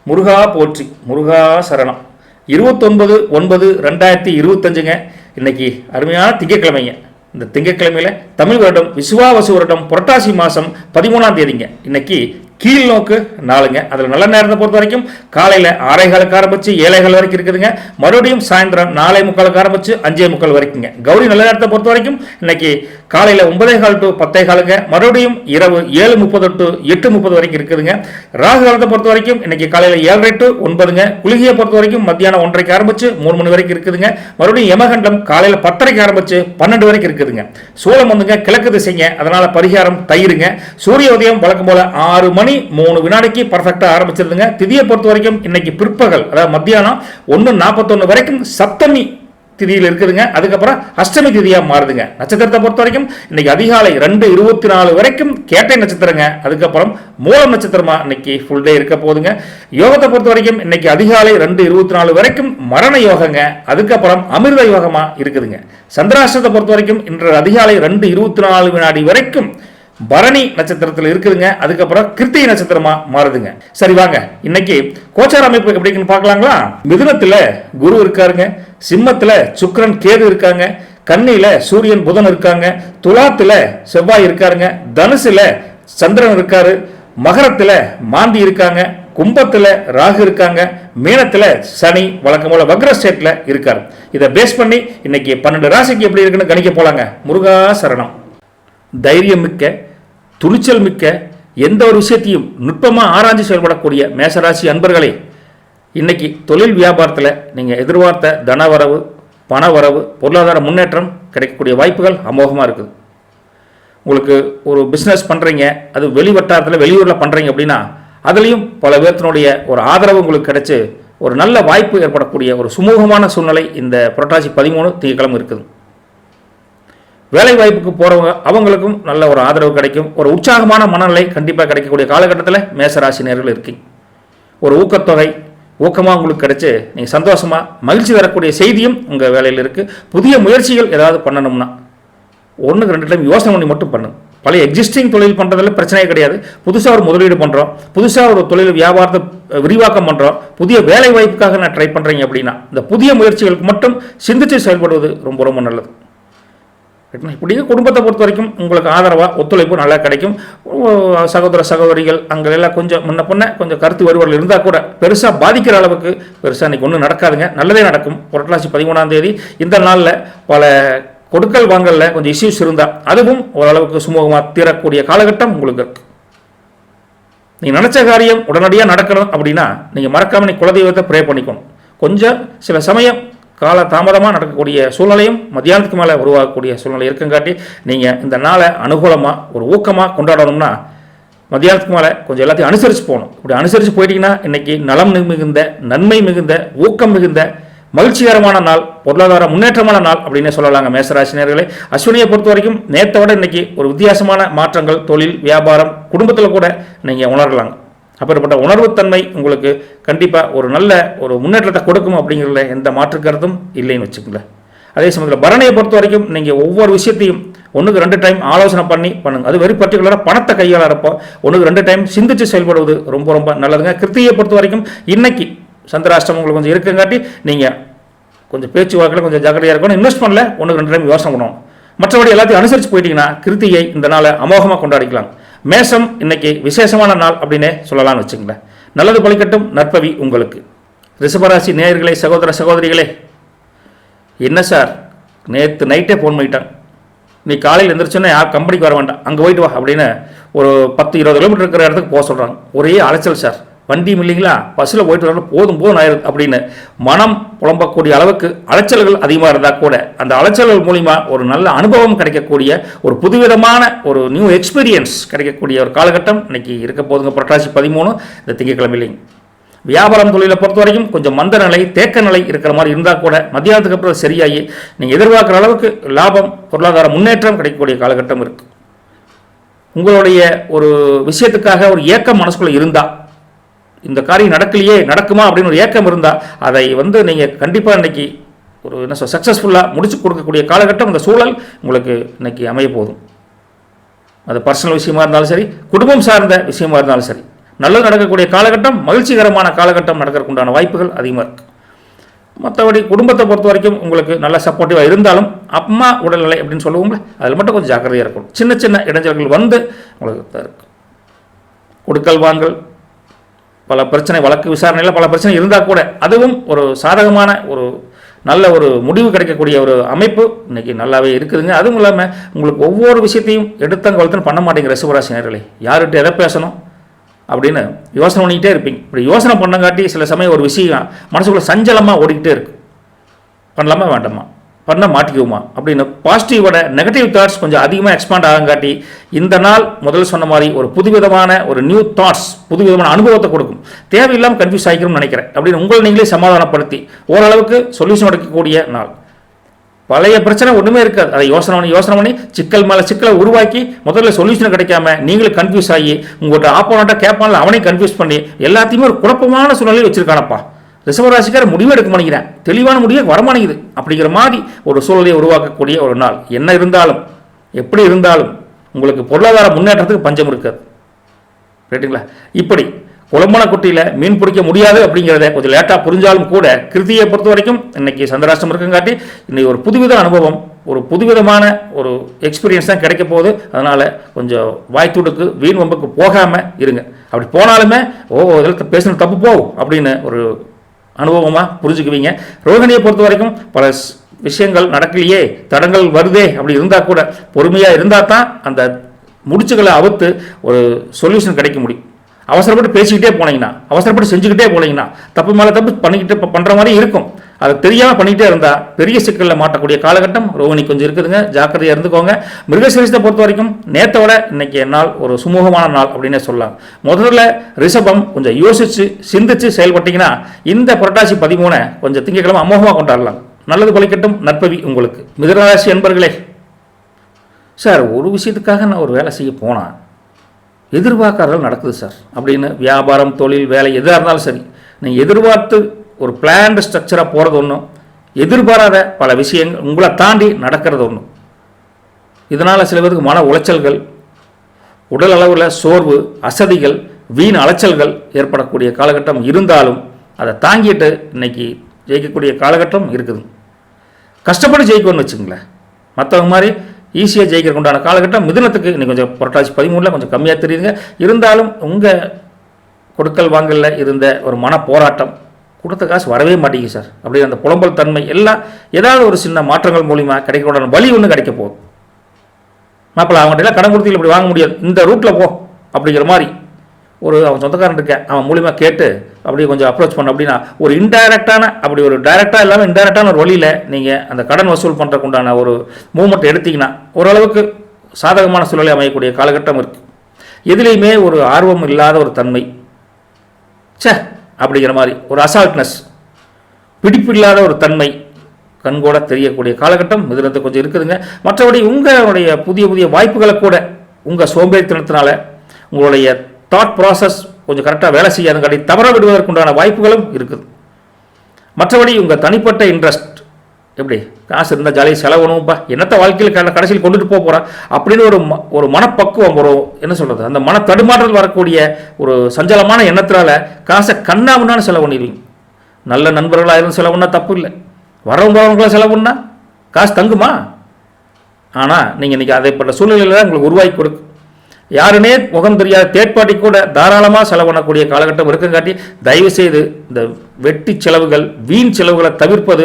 முருகா போற்றி, முருகா சரணம். 29/9/2025ங்க. இன்னைக்கு அருமையான திங்கக்கிழமைங்க. இந்த திங்கக்கிழமையில் தமிழ் வருடம் விசுவாவசு வருடம் புரட்டாசி மாதம் 13ஆம் தேதிங்க. இன்னைக்கு கீழ் நோக்கு நாளுங்க. அதில் நல்ல நேரத்தை பொறுத்த வரைக்கும் காலையில் 6:15 ஆரம்பிச்சு 7:15 வரைக்கும் இருக்குதுங்க. மறுபடியும் சாயந்தரம் 4:45 ஆரம்பிச்சு 5:45 வரைக்குங்க. கௌரி நல்ல நேரத்தை பொறுத்த வரைக்கும் இன்னைக்கு காலையில் 9:15 to 10:15ங்க. மறுபடியும் இரவு 7:30 to 8:30 வரைக்கும் இருக்குதுங்க. ராகு காலத்தை பொறுத்த வரைக்கும் இன்னைக்கு காலையில் 7:30 to 9ங்க. குளிகையை பொறுத்த வரைக்கும் மத்தியானம் 1:30 ஆரம்பிச்சு 3 மணி வரைக்கும் இருக்குதுங்க. மறுபடியும் யமகண்டம் காலையில் 10:30 ஆரம்பிச்சு 12 வரைக்கும் இருக்குதுங்க. சூளம் வந்துங்க கிழக்கு திசைங்க. அதனால பரிகாரம் தயிருங்க. சூரிய உதயம் வழக்கம் போல 6 மணி 3 வினாடிக்கு பர்ஃபெக்டா ஆரம்பிச்சிருதுங்க. திதியை பொறுத்த வரைக்கும் இன்னைக்கு பிற்பகல் அதாவது மத்தியானம் 1:41 வரைக்கும் சப்தமி திதியில் இருக்குதுங்க. அதுக்கப்புறம் அஷ்டமி திதியா மாறுதுங்க. நட்சத்திரத்தை பொறுத்த வரைக்கும் இன்னைக்கு அதிகாலை 2:24 வரைக்கும் கேட்டை நட்சத்திரங்க. அதுக்கப்புறம் மூலம் நட்சத்திரமா இன்னைக்கு ஃபுல் டே இருக்க போகுதுங்க. யோகத்தை பொறுத்த வரைக்கும் இன்னைக்கு அதிகாலை 2:24 வரைக்கும் மரண யோகங்க. அதுக்கப்புறம் அமிர்த யோகமா இருக்குதுங்க. சந்திராஷ்டத்தை பொறுத்த வரைக்கும் இன்று அதிகாலை 2:24 வினாடி வரைக்கும் பரணி நட்சத்திரத்தில் இருக்குதுங்க. அதுக்கப்புறம் கிருத்திகை நட்சத்திரமா மாறுதுங்க. சரி வாங்க, இன்னைக்கு கோச்சார அமைப்பு எப்படின்னு பார்க்கலாங்களா? மிதுனத்துல குரு இருக்காருங்க. சிம்மத்துல சுக்கிரன் கேது இருக்காங்க. கன்னியில சூரியன் புதன் இருக்காங்க. துலாத்துல செவ்வாய் இருக்காருங்க. தனுசுல சந்திரன் இருக்காரு. மகரத்துல மாந்தி இருக்காங்க. கும்பத்துல ராகு இருக்காங்க. மீனத்துல சனி வழக்கம் போல வக்ர ஸ்டேட்ல இருக்காரு. இதை பேஸ் பண்ணி இன்னைக்கு 12 ராசிக்கு எப்படி இருக்குன்னு கணிக்க போலாங்க. முருகா சரணம். தைரியம் மிக்க, துணிச்சல் மிக்க, எந்த ஒரு விஷயத்தையும் நுட்பமாக ஆராய்ச்சி செயல்படக்கூடிய மேசராசி அன்பர்களே, இன்னைக்கு தொழில் வியாபாரத்தில் நீங்கள் எதிர்பார்த்த தனவரவு, பணவரவு, பொருளாதார முன்னேற்றம் கிடைக்கக்கூடிய வாய்ப்புகள் அமோகமாக இருக்குது. உங்களுக்கு ஒரு பிஸ்னஸ் பண்ணுறீங்க, அது வெளி வட்டாரத்தில் வெளியூரில் பண்ணுறீங்க அப்படின்னா அதுலேயும் பல பேர்த்தினுடைய ஒரு ஆதரவு உங்களுக்கு கிடைச்சி ஒரு நல்ல வாய்ப்பு ஏற்படக்கூடிய ஒரு சுமூகமான சூழ்நிலை இந்த புரட்டாசி 13 திங்கட்கிழமை இருக்குது. வேலை வாய்ப்புக்கு போகிறவங்க அவங்களுக்கும் நல்ல ஒரு ஆதரவு கிடைக்கும். ஒரு உற்சாகமான மனநிலை கண்டிப்பாக கிடைக்கக்கூடிய காலகட்டத்தில் மேசராசினியர்கள் இருக்கீங்க. ஒரு ஊக்கத்தொகை ஊக்கமாக உங்களுக்கு கிடைச்சி நீங்கள் சந்தோஷமாக மகிழ்ச்சி தரக்கூடிய செய்தியும் உங்கள் வேலையில் இருக்குது. புதிய முயற்சிகள் ஏதாவது பண்ணணும்னா 1-2 டைம் யோசனை பண்ணி மட்டும் பண்ணுங்க. பழைய எக்ஸிஸ்டிங் தொழில் பண்ணுறதுல பிரச்சனையே கிடையாது. புதுசாக ஒரு முதலீடு பண்ணுறோம், புதுசாக ஒரு தொழில் வியாபாரத்தை விரிவாக்கம் பண்ணுறோம், புதிய வேலை வாய்ப்புக்காக நான் ட்ரை பண்ணுறீங்க அப்படின்னா இந்த புதிய முயற்சிகளுக்கு மட்டும் சிந்தித்து செயல்படுவது ரொம்ப ரொம்ப நல்லது. இப்படி குடும்பத்தை பொறுத்த வரைக்கும் உங்களுக்கு ஆதரவாக ஒத்துழைப்பு நல்லா கிடைக்கும். சகோதர சகோதரிகள் அங்கெல்லாம் கொஞ்சம் முன்ன பண்ண கொஞ்சம் கருத்து வேறுபாடுகள் இருந்தால் கூட பெருசாக பாதிக்கிற அளவுக்கு பெருசாக இன்றைக்கி ஒன்றும் நடக்காதுங்க. நல்லதே நடக்கும். புரட்டாசி 13ஆம் தேதி இந்த நாளில் பல கொடுக்கல் வாங்கலில் கொஞ்சம் இஷ்யூஸ் இருந்தால் அதுவும் ஓரளவுக்கு சுமூகமாக தீரக்கூடிய காலகட்டம் உங்களுக்கு இருக்கு. நீங்கள் நினச்ச காரியம் உடனடியாக நடக்கணும் அப்படின்னா நீங்கள் மறக்காமல் நீ குலதெய்வத்தை ப்ரே பண்ணிக்கணும். கொஞ்சம் சில சமயம் கால தாமதமாக நடக்கக்கூடிய சூழ்நிலையும் மத்தியானத்துக்கு மேலே உருவாகக்கூடிய சூழ்நிலை இருக்குங்காட்டி நீங்கள் இந்த நாளை அனுகூலமாக ஒரு ஊக்கமாக கொண்டாடணும்னா மத்தியானத்துக்கு மேலே கொஞ்சம் எல்லாத்தையும் அனுசரித்து போகணும். இப்படி அனுசரித்து போயிட்டீங்கன்னா இன்றைக்கி நலம் மிகுந்த, நன்மை மிகுந்த, ஊக்கம் மிகுந்த, மகிழ்ச்சிகரமான நாள், பொருளாதார முன்னேற்றமான நாள் அப்படின்னே சொல்லலாங்க மேசராசினியர்களே. அஸ்வினியை பொறுத்த வரைக்கும் நேற்றை விட இன்றைக்கி ஒரு வித்தியாசமான மாற்றங்கள் தொழில் வியாபாரம் குடும்பத்தில் கூட நீங்கள் உணரலாங்க. அப்படிப்பட்ட உணர்வுத்தன்மை உங்களுக்கு கண்டிப்பாக ஒரு நல்ல ஒரு முன்னேற்றத்தை கொடுக்கும் அப்படிங்கிறதுல எந்த மாற்று கருத்தும் இல்லைன்னு வச்சுக்கோங்களேன். அதே சமயத்தில் பரணியை பொறுத்த வரைக்கும் நீங்கள் ஒவ்வொரு விஷயத்தையும் 1-2 டைம் ஆலோசனை பண்ணி பண்ணுங்க. அது வெரி பர்டிகுலராக பணத்தை கையாளறப்போ 1-2 டைம் சிந்திச்சு செயல்படுவது ரொம்ப ரொம்ப நல்லதுங்க. கிருத்தியை பொறுத்த வரைக்கும் இன்னைக்கு சந்திராஷ்டமம் உங்களுக்கு கொஞ்சம் இருக்குங்காட்டி நீங்கள் கொஞ்சம் பேச்சுவாக்கில் கொஞ்சம் ஜாக்கிரதையாக இருக்கணும். இன்வெஸ்ட்மெண்ட்டில் 1-2 டைம் யோசனை பண்ணணும். மற்றபடி எல்லாத்தையும் அனுசரித்து போயிட்டீங்கன்னா கிருத்தியை இந்த நாளை அமோகமாக கொண்டாடிக்கலாம். மேசம் இன்னைக்கு விசேஷமான நாள் அப்படின்னே சொல்லலாம்னு வச்சுங்களேன். நல்லது பலிக்கட்டும், நற்பவி உங்களுக்கு. ரிஷபராசி நேயர்களே, சகோதர சகோதரிகளே, என்ன சார் நேற்று நைட்டே ஃபோன் பண்ணிட்டாங்க, நீ காலையில் எழுந்திரிச்சோன்னே கம்பெனிக்கு வர வேண்டாம், அங்கே போயிட்டு வா அப்படின்னு ஒரு 10-20 கிலோமீட்டர் இருக்கிற இடத்துக்கு போக சொல்கிறாங்க. ஒரே அலைச்சல் சார், வண்டியும் இல்லைங்களா, பஸ்ஸில் போயிட்டு வரணும், போதும் ஆயிடுது அப்படின்னு மனம் புலம்பக்கூடிய அளவுக்கு அலைச்சல்கள் அதிகமாக இருந்தால் கூட அந்த அலைச்சல்கள் மூலிமா ஒரு நல்ல அனுபவம் கிடைக்கக்கூடிய ஒரு புதுவிதமான ஒரு நியூ எக்ஸ்பீரியன்ஸ் கிடைக்கக்கூடிய ஒரு காலகட்டம் இன்னைக்கு இருக்க போதுங்க. புரட்டாசி 13 இந்த திங்கட்கிழமையிலைங்க. வியாபாரம் தொழிலை பொறுத்த வரைக்கும் கொஞ்சம் மந்த நிலை, தேக்க நிலை இருக்கிற மாதிரி இருந்தால் கூட மத்தியானத்துக்கு அப்புறம் சரியாகி நீங்கள் எதிர்பார்க்குற அளவுக்கு லாபம், பொருளாதார முன்னேற்றம் கிடைக்கக்கூடிய காலகட்டம் இருக்குது. உங்களுடைய ஒரு விஷயத்துக்காக ஒரு ஏக்கம் மனசுக்குள்ளே இருந்தால், இந்த காரியம் நடக்கலையே நடக்குமா அப்படின்னு ஒரு ஏக்கம் இருந்தால் அதை நீங்கள் கண்டிப்பாக இன்றைக்கி ஒரு சக்ஸஸ்ஃபுல்லாக முடிச்சு கொடுக்கக்கூடிய காலகட்டம் இந்த சூழல் உங்களுக்கு இன்றைக்கி அமைய போதும். அது பர்சனல் விஷயமா இருந்தாலும் சரி, குடும்பம் சார்ந்த விஷயமா இருந்தாலும் சரி, நல்லது நடக்கக்கூடிய காலகட்டம், மகிழ்ச்சிகரமான காலகட்டம் நடக்கிறதுக்குண்டான வாய்ப்புகள் அதிகமாக இருக்குது. மற்றபடி குடும்பத்தை பொறுத்த வரைக்கும் உங்களுக்கு நல்ல சப்போர்ட்டிவாக இருந்தாலும் அம்மா உடல்நிலை அப்படின்னு சொல்லுவோம்ல, அதில் மட்டும் கொஞ்சம் ஜாக்கிரதையாக இருக்கணும். சின்ன சின்ன இடைஞ்சல்கள் வந்து உங்களுக்கு தான் இருக்கும். கொடுக்கல் வாங்கல், பல பிரச்சனை, வழக்கு விசாரணையில் பல பிரச்சனை இருந்தால் கூட அதுவும் ஒரு சாதகமான ஒரு நல்ல ஒரு முடிவு கிடைக்கக்கூடிய ஒரு அமைப்பு இன்றைக்கி நல்லாவே இருக்குதுங்க. அதுவும் இல்லாமல் உங்களுக்கு ஒவ்வொரு விஷயத்தையும் எடுத்தங்கொழுத்துன்னு பண்ண மாட்டேங்கிற ரிஷபராசி நேயர்களே. யார்கிட்ட எதை பேசணும் அப்படின்னு யோசனை பண்ணிக்கிட்டே இருப்பீங்க. இப்படி யோசனை பண்ணங்காட்டி சில சமயம் ஒரு விஷயம் மனசுக்குள்ளே சஞ்சலமாக ஓடிக்கிட்டே இருக்கும். பண்ணலாமா வேண்டாமா, பண்ண மாட்டிக்குவோமா அப்படின்னு பாசிட்டிவோட நெகட்டிவ் தாட்ஸ் கொஞ்சம் அதிகமாக எக்ஸ்பாண்ட் ஆகங்காட்டி இந்த நாள் முதல்ல சொன்ன மாதிரி ஒரு புதுவிதமான ஒரு நியூ தாட்ஸ், புதுவிதமான அனுபவத்தை கொடுக்கும். தேவையில்லாமல் கன்ஃபியூஸ் ஆகிக்கணும்னு நினைக்கிறேன் அப்படின்னு உங்களை நீங்களே சமாதானப்படுத்தி ஓரளவுக்கு சொல்யூஷன் கிடைக்கக்கூடிய நாள். பழைய பிரச்சனை ஒன்றுமே இருக்காது. அதை யோசனை பண்ணி சிக்கல் மேலே சிக்கலை உருவாக்கி முதல்ல சொல்யூஷன் கிடைக்காம நீங்களும் கன்ஃபியூஸ் ஆகி உங்கள்கிட்ட ஆப்போனண்ட்டாக கேட்பான்ல அவனையும் கன்ஃபியூஸ் பண்ணி எல்லாத்தையுமே ஒரு குழப்பமான சூழ்நிலையில் வச்சிருக்கானப்பா. ரிஷபராசிக்கார முடிவு எடுக்க மாட்டேங்கிறேன், தெளிவான முடிவே வரமாட்டேங்குது அப்படிங்கிற மாதிரி ஒரு சூழலை உருவாக்கக்கூடிய ஒரு நாள். என்ன இருந்தாலும் எப்படி இருந்தாலும் உங்களுக்கு பொருளாதார முன்னேற்றத்துக்கு பஞ்சம் இருக்காது. ரைட்டுங்களா? இப்படி குழம்பன குட்டியில் மீன் பிடிக்க முடியாது அப்படிங்கிறத கொஞ்சம் லேட்டாக புரிஞ்சாலும் கூட கிருத்தியை பொறுத்த வரைக்கும் இன்னைக்கு சந்திராஷ்டம் இருக்குங்காட்டி இன்னைக்கு ஒரு புதுவித அனுபவம், ஒரு புதுவிதமான ஒரு எக்ஸ்பீரியன்ஸ் தான் கிடைக்க போகுது. அதனால் கொஞ்சம் வாய்த்துடுக்கு வீண் வம்புக்கு போகாமல் இருங்க. அப்படி போனாலுமே இதில் பேசுன தப்பு போகும் அப்படின்னு ஒரு அனுபவமாக புரிஞ்சுக்குவீங்க. ரோகிணியை பொறுத்த வரைக்கும் பல விஷயங்கள் நடக்கலையே, தடங்கள் வருதே அப்படி இருந்தால் கூட பொறுமையாக இருந்தால் தான் அந்த முடிச்சுகளை அவுத்து ஒரு சொல்யூஷன் கிடைக்க முடியும். அவசரப்பட்டு பேசிக்கிட்டே போனீங்கன்னா, அவசரப்பட்டு செஞ்சுக்கிட்டே போனீங்கன்னா தப்பு மேலே தப்பு பண்ணிக்கிட்டு பண்ணுற மாதிரி இருக்கும். அதை தெரியாமல் பண்ணிக்கிட்டே இருந்தால் பெரிய சிக்கலில் மாட்டக்கூடிய காலகட்டம் ரோகிணி கொஞ்சம் இருக்குதுங்க. ஜாக்கிரதையாக இருந்துக்கோங்க. மிருகசீரிஷத்தை பொறுத்த வரைக்கும் நேற்றோட இன்னைக்கு நாள் ஒரு சுமூகமான நாள் அப்படின்னே சொல்லலாம். முதல்ல ரிஷபம் கொஞ்சம் யோசித்து சிந்திச்சு செயல்பட்டீங்கன்னா இந்த புரட்டாசி 13 கொஞ்சம் திங்கட்கிழமை அமோகமாக கொண்டாடலாம். நல்லது பலிக்கட்டும். நற்பவி உங்களுக்கு. மிதுனராசி என்பர்களே, சார் ஒரு விஷயத்துக்காக நான் ஒரு வேலை செய்ய போனேன், எதிர்பார்க்காதது நடக்குது சார் அப்படின்னு வியாபாரம், தொழில், வேலை எதாக இருந்தாலும் சரி, நீங்கள் எதிர்பார்த்து ஒரு பிளான்டு ஸ்ட்ரக்சராக போகிறது ஒன்றும், எதிர்பாராத பல விஷயங்கள் உங்களை தாண்டி நடக்கிறது ஒன்றும். இதனால் சில பேருக்கு மன உளைச்சல்கள், உடல் அளவில் சோர்வு, அசதிகள், வீண் அலைச்சல்கள் ஏற்படக்கூடிய காலகட்டம் இருந்தாலும் அதை தாங்கிட்டு இன்னைக்கு ஜெயிக்கக்கூடிய காலகட்டம் இருக்குது. கஷ்டப்பட்டு ஜெயிக்கணும்னு வச்சுங்களேன். மற்றவங்க மாதிரி ஈஸியாக ஜெயிக்கிறதுக்கு உண்டான காலகட்டம் மிதுனத்துக்கு இன்னைக்கு கொஞ்சம் புரட்டாசி 13 கொஞ்சம் கம்மியாக தெரியுதுங்க. இருந்தாலும் உங்கள் கொடுக்கல் வாங்கலில் இருந்த ஒரு மன போராட்டம், கொடுத்த காசு வரவே மாட்டேங்குது சார் அப்படி அந்த புலம்பல் தன்மை எல்லாம் ஏதாவது ஒரு சின்ன மாற்றங்கள் மூலிமா கிடைக்கக்கூடாத வழி ஒன்று கிடைக்க போகுது. மாப்பிள்ள அவங்கள்ட்ட கடன் கொடுத்து இப்படி வாங்க முடியாது, இந்த ரூட்டில் போ அப்படிங்கிற மாதிரி ஒரு அவன் சொந்தக்காரன் இருக்கேன், அவன் மூலிமா கேட்டு அப்படி கொஞ்சம் அப்ரோச் பண்ண அப்படின்னா ஒரு இன்டைரக்டான, அப்படி ஒரு டைரெக்டாக இல்லாமல் இன்டைரக்டான ஒரு வழியில் நீங்கள் அந்த கடன் வசூல் பண்ணுறதுக்கு உண்டான ஒரு மூவ்மெண்ட் எடுத்திங்கன்னா ஓரளவுக்கு சாதகமான சூழலை அமையக்கூடிய காலகட்டம் இருக்குது. எதுலேயுமே ஒரு ஆர்வம் இல்லாத ஒரு தன்மை, அப்படிங்கிற மாதிரி ஒரு அசால்ட்னஸ், பிடிப்பு இல்லாத ஒரு தன்மை கண்கூட தெரியக்கூடிய காலகட்டம் மிதுனத்துக்கு கொஞ்சம் இருக்குதுங்க. மற்றபடி உங்களுடைய புதிய புதிய வாய்ப்புகளை கூட உங்கள் சோம்பேறித்தனத்தினால உங்களுடைய தாட் ப்ராசஸ் கொஞ்சம் கரெக்டாக வேலை செய்யாதுங்காட்டி தவற விடுவதற்குண்டான வாய்ப்புகளும் இருக்குது. மற்றபடி உங்கள் தனிப்பட்ட இன்ட்ரெஸ்ட், எப்படி காசு இருந்தால் ஜாலியாக செலவணும்ப்பா, என்னத்தை வாழ்க்கையில் கடைசியில் கொண்டுட்டு போக போகிறா அப்படின்னு ஒரு மனப்பக்குவம், ஒரு என்ன சொல்கிறது, அந்த மன தடுமாற்றல் வரக்கூடிய ஒரு சஞ்சலமான எண்ணத்தினால காசை கண்ணாமுன்னான்னு செலவு பண்ணிடுவீங்க. நல்ல நண்பர்களாக இருந்து செலவுன்னா தப்பு இல்லை, வரவங்களாக செலவுன்னா காசு தங்குமா? ஆனால் நீங்கள் இன்றைக்கி அதைப்பட்ட சூழ்நிலையில் தான் உங்களுக்கு உருவாக்கி கொடுக்கு. யாருனே முகம் தெரியாத தேர்ட் கூட தாராளமாக செலவு பண்ணக்கூடிய காலகட்டம் இருக்குங்காட்டி தயவுசெய்து இந்த வெட்டி செலவுகள், வீண் செலவுகளை தவிர்ப்பது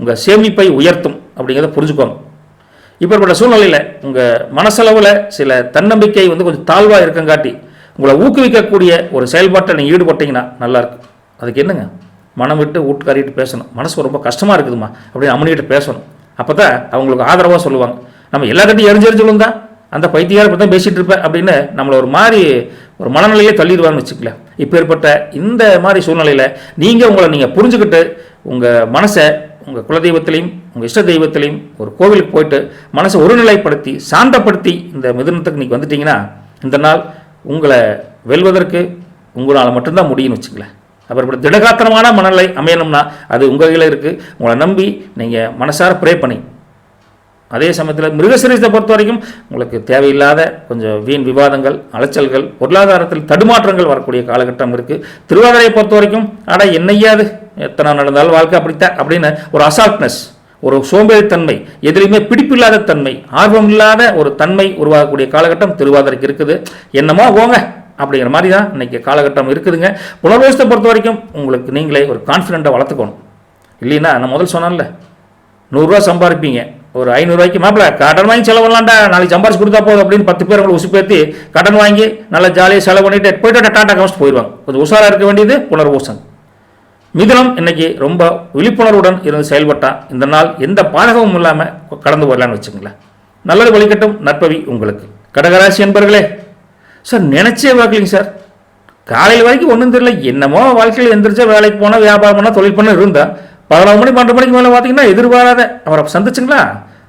உங்கள் சேமிப்பை உயர்த்தும் அப்படிங்கிறத புரிஞ்சுக்கோங்க. இப்படிப்பட்ட சூழ்நிலையில் உங்கள் மனசளவில் சில தன்னம்பிக்கை கொஞ்சம் தாழ்வாக இருக்குங்காட்டி உங்களை ஊக்குவிக்கக்கூடிய ஒரு செயல்பாட்டை நீங்கள் ஈடுபட்டீங்கன்னா நல்லாயிருக்கும். அதுக்கு என்னங்க, மனம் விட்டு வீட்டுக்காரிட்டு பேசணும். மனசு ரொம்ப கஷ்டமாக இருக்குதுமா அப்படின்னு அம்மனிகிட்ட பேசணும். அப்போ தான் அவங்களுக்கு ஆதரவாக சொல்லுவாங்க. நம்ம எல்லார்கிட்டையும் எரிஞ்செறிஞ்சலும் தான் அந்த பைத்தியார் இப்படி தான் பேசிகிட்டு இருப்பேன் அப்படின்னு நம்மளை ஒரு மாதிரி ஒரு மனநிலையே தள்ளிடுவான்னு வச்சுக்கல. இப்போ ஏற்பட்ட இந்த மாதிரி சூழ்நிலையில் நீங்கள் புரிஞ்சுக்கிட்டு உங்கள் மனசை உங்கள் குலதெய்வத்திலையும் உங்கள் இஷ்ட தெய்வத்திலையும் ஒரு கோவிலுக்கு போயிட்டு மனசை ஒருநிலைப்படுத்தி சாந்தப்படுத்தி இந்த மிதுனத்துக்கு நீங்கள் வந்துட்டீங்கன்னா இந்த நாள் உங்களை வெல்வதற்கு உங்களால் மட்டும்தான் முடியும்னு வச்சுங்களேன். அப்புறம் திடகாத்திரமான மனநிலை அமையணும்னா அது உங்கள் கையில் இருக்குது. உங்களை நம்பி நீங்கள் மனசார ப்ரே பண்ணி அதே சமயத்தில் மிருகசீரிஷத்தை பொறுத்த வரைக்கும் உங்களுக்கு தேவையில்லாத கொஞ்சம் வீண் விவாதங்கள், அலைச்சல்கள், பொருளாதாரத்தில் தடுமாற்றங்கள் வரக்கூடிய காலகட்டம் இருக்குது. திருவாதிரையை பொறுத்த வரைக்கும் என்னையாது எத்தனை நடந்தாலும் வாழ்க்கை அப்படித்தான் அப்படின்னு ஒரு அசால்ட்னஸ், ஒரு சோம்பேறித்தன்மை, எதிலையுமே பிடிப்பில்லாத தன்மை, ஆர்வம் இல்லாத ஒரு தன்மை உருவாகக்கூடிய காலகட்டம் திருவாதிரைக்கு இருக்குது. என்னமோ போங்க அப்படிங்கிற மாதிரி தான் இன்றைக்கி காலகட்டம் இருக்குதுங்க. புனர்வசத்தை பொறுத்த வரைக்கும் உங்களுக்கு நீங்களே ஒரு கான்ஃபிடென்ட்டை வளர்த்துக்கணும். இல்லைன்னா நான் முதல் சொன்னேன்ல, 100 ரூபா சம்பாதிப்பீங்க, ஒரு 500 ரூபாய்க்கு மாப்பிள்ள கடன் வாங்கி செலவலாண்டா, நாளைக்கு சம்பாரிச்சு கொடுத்தா போதும் அப்படின்னு 10 பேர் உங்களை உசுப்பேற்றி கடன் வாங்கி நல்லா ஜாலியாக செலவு பண்ணிட்டு போயிட்டு டாட்டா காமிச்சு போயிடுவாங்க. கொஞ்சம் உஷாராக இருக்க வேண்டியது புனர்வசம். மிதுனம் இன்னைக்கு ரொம்ப விழிப்புணர்வுடன் இருந்து செயல்பட்டால் இந்த நாள் எந்த பாதகமும் இல்லாமல் கடந்து வரலான்னு வச்சுங்களேன். நல்லது வழிகட்டும் நற்பவி உங்களுக்கு. கடகராசி என்பர்களே, சார் நினைச்சே பார்க்கலிங்க சார், காலையில் வரைக்கும் ஒன்றும் தெரியல, என்னமோ வாழ்க்கையில் எந்திரிச்சா வேலைக்கு போனால் வியாபாரம் பண்ணால் தொழில் பண்ண இருந்தால் 11 மணி 12 மணிக்கு மேலே பார்த்தீங்கன்னா எதிர்பாராத அவரை சந்திச்சுங்களா,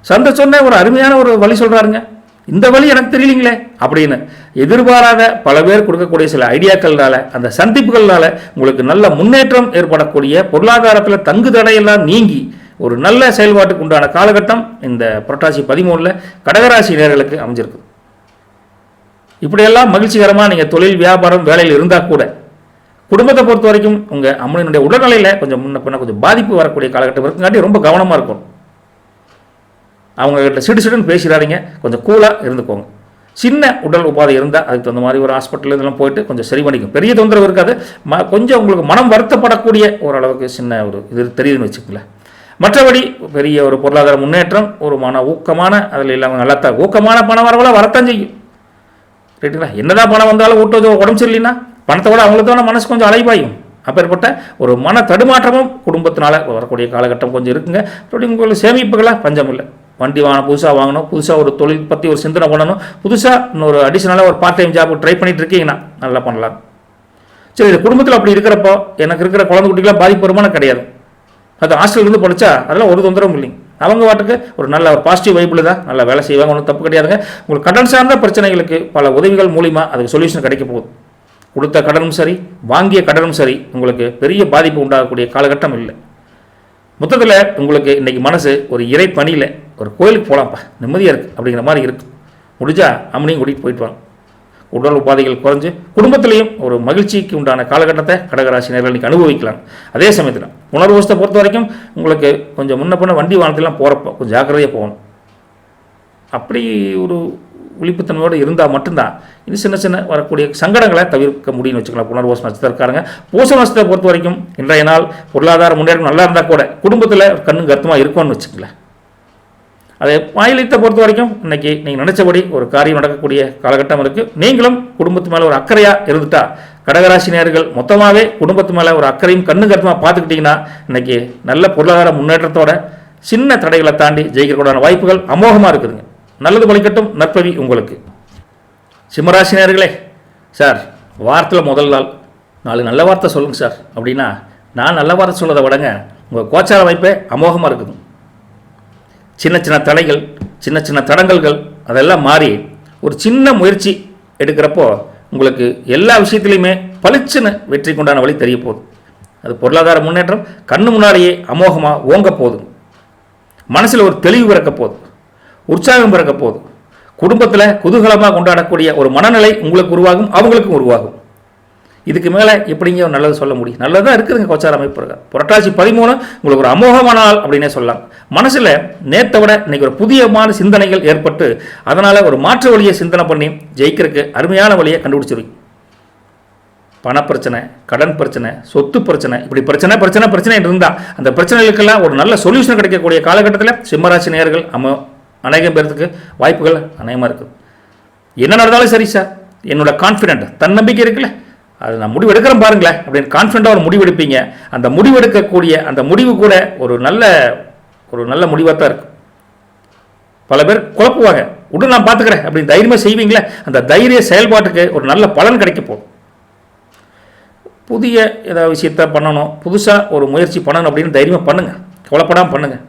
சந்திச்சோன்னே ஒரு அருமையான ஒரு வழி சொல்கிறாருங்க, இந்த வழி எனக்கு தெரியலீங்களே அப்படின்னு எதிர்பாராத பல பேர் கொடுக்கக்கூடிய சில ஐடியாக்கள்னால, அந்த சந்திப்புகள்னால உங்களுக்கு நல்ல முன்னேற்றம் ஏற்படக்கூடிய, பொருளாதாரத்தில் தங்கு தடையெல்லாம் நீங்கி ஒரு நல்ல செயல்பாட்டுக்கு உண்டான காலகட்டம் இந்த புரட்டாசி 13 கடகராசி நேயர்களுக்கு அமைஞ்சிருக்கு. இப்படியெல்லாம் மகிழ்ச்சிகரமாக நீங்கள் தொழில் வியாபாரம் வேலையில் இருந்தால் கூட குடும்பத்தை பொறுத்த வரைக்கும் உங்கள் அம்மனினுடைய உடல்நிலையில் கொஞ்சம் முன்ன பின்ன கொஞ்சம் பாதிப்பு வரக்கூடிய காலகட்டம் இருக்குங்காட்டி ரொம்ப கவனமாக இருக்கும். அவங்ககிட்ட சிடுன்னு பேசிடாதீங்க, கொஞ்சம் கூலாக இருந்துக்கோங்க. சின்ன உடல் உபாதை இருந்தால் அதுக்கு தகுந்த மாதிரி ஒரு ஹாஸ்பிட்டல் இதெல்லாம் போயிட்டு கொஞ்சம் சரி பண்ணிக்கும். பெரிய தொந்தரவு இருக்காது, கொஞ்சம் உங்களுக்கு மனம் வருத்தப்படக்கூடிய ஓரளவுக்கு சின்ன ஒரு இது தெரியுதுன்னு வச்சுக்கங்களேன். மற்றபடி பெரிய ஒரு பொருளாதார முன்னேற்றம், ஒரு மன ஊக்கமான, அதில் இல்லாமல் நல்லா ஊக்கமான பணம் வரவெல்லாம் வரத்தான் செய்யும். ரைட்டுங்களா? என்னதான் பணம் வந்தாலும் ஊட்ட உடம்பு சரியில்லைன்னா பணத்தை விட அவங்களுக்கு தானே மனசு கொஞ்சம் அலைபாயும். அப்பேற்பட்ட ஒரு மன தடுமாற்றமும் குடும்பத்தினால வரக்கூடிய காலகட்டம் கொஞ்சம் இருக்குங்க. அப்படி உங்களுக்கு சேமிப்புகளை பஞ்சம் இல்லை. வண்டி வாங்கணும், புதுசாக வாங்கணும், புதுசாக ஒரு தொழில் பற்றி ஒரு சிந்தனை பண்ணணும், புதுசாக இன்னொரு அடிஷனலாக ஒரு பார்ட் டைம் ஜாப் ட்ரை பண்ணிட்டு இருக்கீங்கன்னா நல்லா பண்ணலாம். சரி, இது குடும்பத்தில் அப்படி இருக்கிறப்போ எனக்கு இருக்கிற குழந்தை குட்டிகளாம் பாதிப்பு வருமானம் கிடையாது. அது ஹாஸ்டல் இருந்து படித்தா அதெல்லாம் ஒரு தொந்தரவும் இல்லைங்க. அவங்க வாட்டுக்கு ஒரு நல்ல ஒரு பாசிட்டிவ் வைப்பில் தான் நல்லா வேலை செய்வாங்க, ஒன்றும் தப்பு கிடையாதுங்க. உங்களுக்கு கடன் சார்ந்த பிரச்சனைகளுக்கு பல உதவிகள் மூலிமா அதுக்கு சொல்யூஷன் கிடைக்க போகுது. கொடுத்த கடனும் சரி, வாங்கிய கடனும் சரி, உங்களுக்கு பெரிய பாதிப்பு உண்டாகக்கூடிய காலகட்டம் இல்லை. மொத்தத்தில் உங்களுக்கு இன்றைக்கி மனசு ஒரு இறை பணியில் ஒரு கோயிலுக்கு போகலாம்ப்பா, நிம்மதியாக இருக்குது அப்படிங்கிற மாதிரி இருக்குது. முடிஞ்சால் அம்மனையும் கூட்டிகிட்டு போயிட்டு வாங்க. உடல் உபாதைகள் குறைஞ்சு குடும்பத்திலையும் ஒரு மகிழ்ச்சிக்கு உண்டான காலகட்டத்தை கடகராசினர்கள் இன்றைக்கி அனுபவிக்கலாம். அதே சமயத்தில் புனர்வசத்தை பொறுத்த வரைக்கும் உங்களுக்கு கொஞ்சம் முன்ன பின்ன வண்டி வாகனத்திலாம் போகிறப்போ கொஞ்சம் ஜாக்கிரதையாக போகணும். அப்படி ஒரு விழிப்புத்தன்மையோடு இருந்தால் மட்டும்தான் இது சின்ன சின்ன வரக்கூடிய சங்கடங்களை தவிர்க்க முடியும்னு வச்சுக்கலாம். புனர்வச நட்சத்திரக்காரங்க பூச நட்சத்திரத்தை பொறுத்த வரைக்கும் இன்றைய நாள் பொருளாதார முன்னேற்றம் நல்லா இருந்தால் கூட குடும்பத்தில் கண்ணும் கருத்துமாக இருக்கும்னு வச்சுக்கலாம். அதே மாயிலத்தை பொறுத்த வரைக்கும் இன்றைக்கி நீங்கள் நினச்சபடி ஒரு காரியம் நடக்கக்கூடிய காலகட்டம் இருக்குது. நீங்களும் குடும்பத்து மேலே ஒரு அக்கறையாக இருந்துட்டா கடகராசினியர்கள் மொத்தமாகவே குடும்பத்து மேலே ஒரு அக்கறையும் கண்ணு கருத்துமாக பார்த்துக்கிட்டிங்கன்னா இன்றைக்கி நல்ல பொருளாதார முன்னேற்றத்தோட சின்ன தடைகளை தாண்டி ஜெயிக்கக்கூடாத வாய்ப்புகள் அமோகமாக இருக்குதுங்க. நல்லது வழிகட்டும் நற்பவி உங்களுக்கு. சிம்மராசினியர்களே, சார் வாரத்தில் முதல் நாள் 4 நல்ல வார்த்தை சொல்லுங்கள் சார் அப்படின்னா, நான் நல்ல வார்த்தை சொல்வதை விடங்க உங்கள் கோச்சார வாய்ப்பே அமோகமாக இருக்குது. சின்ன சின்ன தடைகள், சின்ன சின்ன தடங்கல்கள் அதெல்லாம் மாறி ஒரு சின்ன முயற்சி எடுக்கிறப்போ உங்களுக்கு எல்லா விஷயத்துலையுமே பளிச்சுன்னு வெற்றி கொண்டான வழி தெரிய போகுது. அது பொருளாதார முன்னேற்றம் கண்ணு முன்னாடியே அமோகமாக ஓங்க போகுது. மனசில் ஒரு தெளிவு பிறக்க போகுது, உற்சாகம் பிறக்க போகுது. குடும்பத்தில் குதூகலமாக கொண்டாடக்கூடிய ஒரு மனநிலை உங்களுக்கு உருவாகும், அவங்களுக்கும் உருவாகும். இதுக்கு மேலே எப்படிங்க நல்லது சொல்ல முடியும்? நல்லதாக இருக்குதுங்க கோச்சார அமைப்பு. புரட்டாசி 13 உங்களுக்கு ஒரு அமோகமான நாள் அப்படின்னே சொல்லலாம். மனசில் நேற்றை விட இன்றைக்கி ஒரு புதியமான சிந்தனைகள் ஏற்பட்டு அதனால் ஒரு மாற்று வழியை சிந்தனை பண்ணி ஜெயிக்கிறதுக்கு அருமையான வழியை கண்டுபிடிச்சிருவீங்க. பணப்பிரச்சனை, கடன் பிரச்சனை, சொத்து பிரச்சனை, இப்படி பிரச்சனை இருந்தால் அந்த பிரச்சனைகளுக்கெல்லாம் ஒரு நல்ல சொல்யூஷன் கிடைக்கக்கூடிய காலகட்டத்தில் சிம்மராசி நேயர்கள் அநேகம் பேருக்கு வாய்ப்புகள் அநேகமாக இருக்குது. என்ன நடந்தாலும் சரி சார், என்னோட கான்ஃபிடென்ட் தன்னம்பிக்கை இருக்குல்ல, அது நான் முடிவு எடுக்கிறேன் பாருங்களேன் அப்படின்னு கான்ஃபிடென்ட்டாக ஒரு முடிவு எடுப்பீங்க. அந்த முடிவு எடுக்கக்கூடிய அந்த முடிவு கூட ஒரு நல்ல முடிவாக தான் இருக்கும். பல பேர் குழப்புவாங்க, உடனே நான் பார்த்துக்கிறேன் அப்படின்னு தைரியமாக செய்வீங்களே, அந்த தைரிய செயல்பாட்டுக்கு ஒரு நல்ல பலன் கிடைக்க போகும். புதிய ஏதாவது விஷயத்த பண்ணணும், புதுசாக ஒரு முயற்சி பண்ணணும் அப்படின்னு தைரியமாக பண்ணுங்கள், கவலைப்படாமல் பண்ணுங்கள்.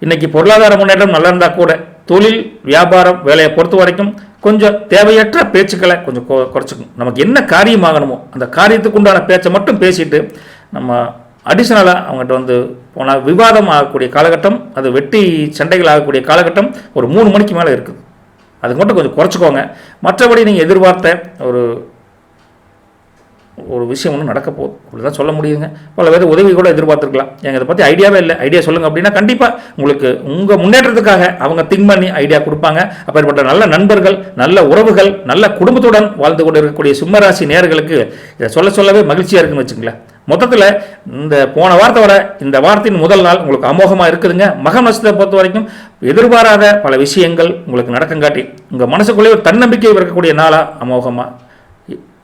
இன்றைக்கி பொருளாதார முன்னேற்றம் நல்லா இருந்தால் கூட தொழில் வியாபாரம் வேலையை பொறுத்த வரைக்கும் கொஞ்சம் தேவையற்ற பேச்சுக்களை கொஞ்சம் குறைச்சிக்கணும். நமக்கு என்ன காரியம் ஆகணுமோ அந்த காரியத்துக்கு உண்டான பேச்சை மட்டும் பேசிட்டு நம்ம அடிஷ்னலாக அவங்ககிட்ட வந்து போனால் விவாதம் ஆகக்கூடிய காலகட்டம், அது வெட்டி சண்டைகள் ஆகக்கூடிய காலகட்டம் ஒரு 3 மணிக்கு மேலே இருக்குது. அதுக்கு மட்டும் கொஞ்சம் குறைச்சிக்கோங்க. மற்றபடி நீங்கள் எதிர்பார்த்த ஒரு விஷயம் ஒன்று நடக்க போகுது, அப்படி தான் சொல்ல முடியுங்க. பல பேர் உதவி கூட எதிர்பார்த்துருக்கலாம், எங்கள் இதை பற்றி ஐடியாவே இல்லை, ஐடியா சொல்லுங்கள் அப்படின்னா கண்டிப்பாக உங்களுக்கு உங்கள் முன்னேற்றத்துக்காக அவங்க திங்க் பண்ணி ஐடியா கொடுப்பாங்க. அப்பேற்பட்ட நல்ல நண்பர்கள், நல்ல உறவுகள், நல்ல குடும்பத்துடன் வாழ்ந்து கொண்டு இருக்கக்கூடிய சிம்மராசி நேயர்களுக்கு இதை சொல்லவே மகிழ்ச்சியாக இருக்குன்னு வச்சுங்களேன். மொத்தத்தில் இந்த போன வாரத்தை வர இந்த வாரத்தின் முதல் நாள் உங்களுக்கு அமோகமாக இருக்குதுங்க. மகம் நட்சத்திரத்தை பொறுத்த வரைக்கும் எதிர்பாராத பல விஷயங்கள் உங்களுக்கு நடக்கங்காட்டி உங்கள் மனசுக்குள்ளே ஒரு தன்னம்பிக்கை இருக்கக்கூடிய நாளாக அமோகமாக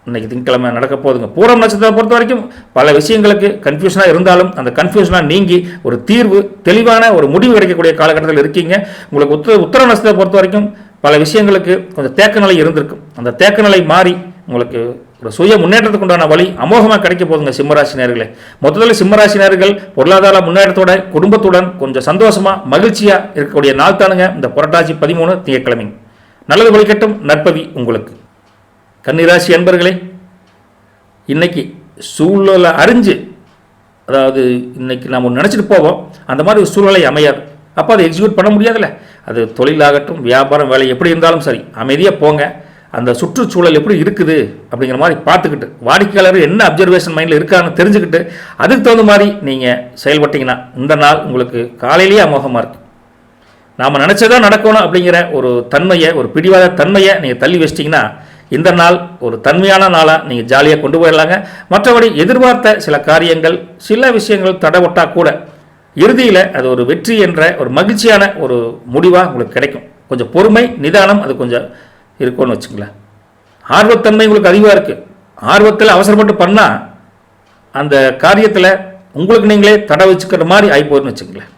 இன்றைக்கி திங்கக்கிழமை நடக்க போகுதுங்க. பூரம் நட்சத்திரத்தை பொறுத்த வரைக்கும் பல விஷயங்களுக்கு கன்ஃபியூஷனாக இருந்தாலும் அந்த கன்ஃபியூஷனாக நீங்கி ஒரு தீர்வு, தெளிவான ஒரு முடிவு கிடைக்கக்கூடிய காலகட்டத்தில் இருக்கீங்க. உங்களுக்கு உத்தர நட்சத்திரத்தை பொறுத்த வரைக்கும் பல விஷயங்களுக்கு கொஞ்சம் தேக்க நிலை இருந்திருக்கும். அந்த தேக்க நிலை மாறி உங்களுக்கு ஒரு சுய முன்னேற்றத்துக்கு உண்டான வழி அமோகமாக கிடைக்க போதுங்க சிம்மராசினியர்களே. மொத்தத்தில் சிம்மராசினியர்கள் பொருளாதார முன்னேற்றத்தோட குடும்பத்துடன் கொஞ்சம் சந்தோஷமாக மகிழ்ச்சியாக இருக்கக்கூடிய நாள் தானுங்க இந்த புரட்டாசி 13 திங்கட்கிழமை. நல்லது வழிகட்டும், நற்பவி உங்களுக்கு. கன்னிராசி அன்பர்களே, இன்னைக்கு சூழ்நிலை அறிஞ்சு, அதாவது இன்னைக்கு நாம் நினச்சிட்டு போவோம், அந்த மாதிரி ஒரு சூழ்நிலை அமையாது. அப்போ அதை எக்ஸிக்யூட் பண்ண முடியாதுல்ல. அது தொழிலாகட்டும், வியாபாரம், வேலை எப்படி இருந்தாலும் சரி, அமைதியாக போங்க. அந்த சுற்றுச்சூழல் எப்படி இருக்குது அப்படிங்கிற மாதிரி பார்த்துக்கிட்டு, வாடிக்கையாளர் என்ன அப்சர்வேஷன் மைண்டில் இருக்கான்னு தெரிஞ்சுக்கிட்டு அதுக்கு தகுந்த மாதிரி நீங்கள் செயல்பட்டீங்கன்னா இந்த நாள் உங்களுக்கு காலையிலேயே அமோகமாக இருக்குது. நாம் நினச்சதான் நடக்கணும் அப்படிங்கிற ஒரு தன்மையை, ஒரு பிடிவாத தன்மையை நீங்கள் தள்ளி வச்சிட்டிங்கன்னா இந்த நாள் ஒரு தன்மையான நாளாக நீங்கள் ஜாலியாக கொண்டு போயிடலாங்க. மற்றபடி எதிர்பார்த்த சில காரியங்கள், சில விஷயங்கள் தடவட்டா கூட இறுதியில் அது ஒரு வெற்றி என்ற ஒரு மகிழ்ச்சியான ஒரு முடிவாக உங்களுக்கு கிடைக்கும். கொஞ்சம் பொறுமை, நிதானம் அது கொஞ்சம் இருக்கும்னு வச்சுங்களேன். ஆர்வத்தன்மை உங்களுக்கு அதிகமாக இருக்குது. ஆர்வத்தில் அவசரப்பட்டு பண்ணால் அந்த காரியத்தில் உங்களுக்கு நீங்களே தடை வச்சுக்கிற மாதிரி ஆகிப்போன்னு வச்சுங்களேன்.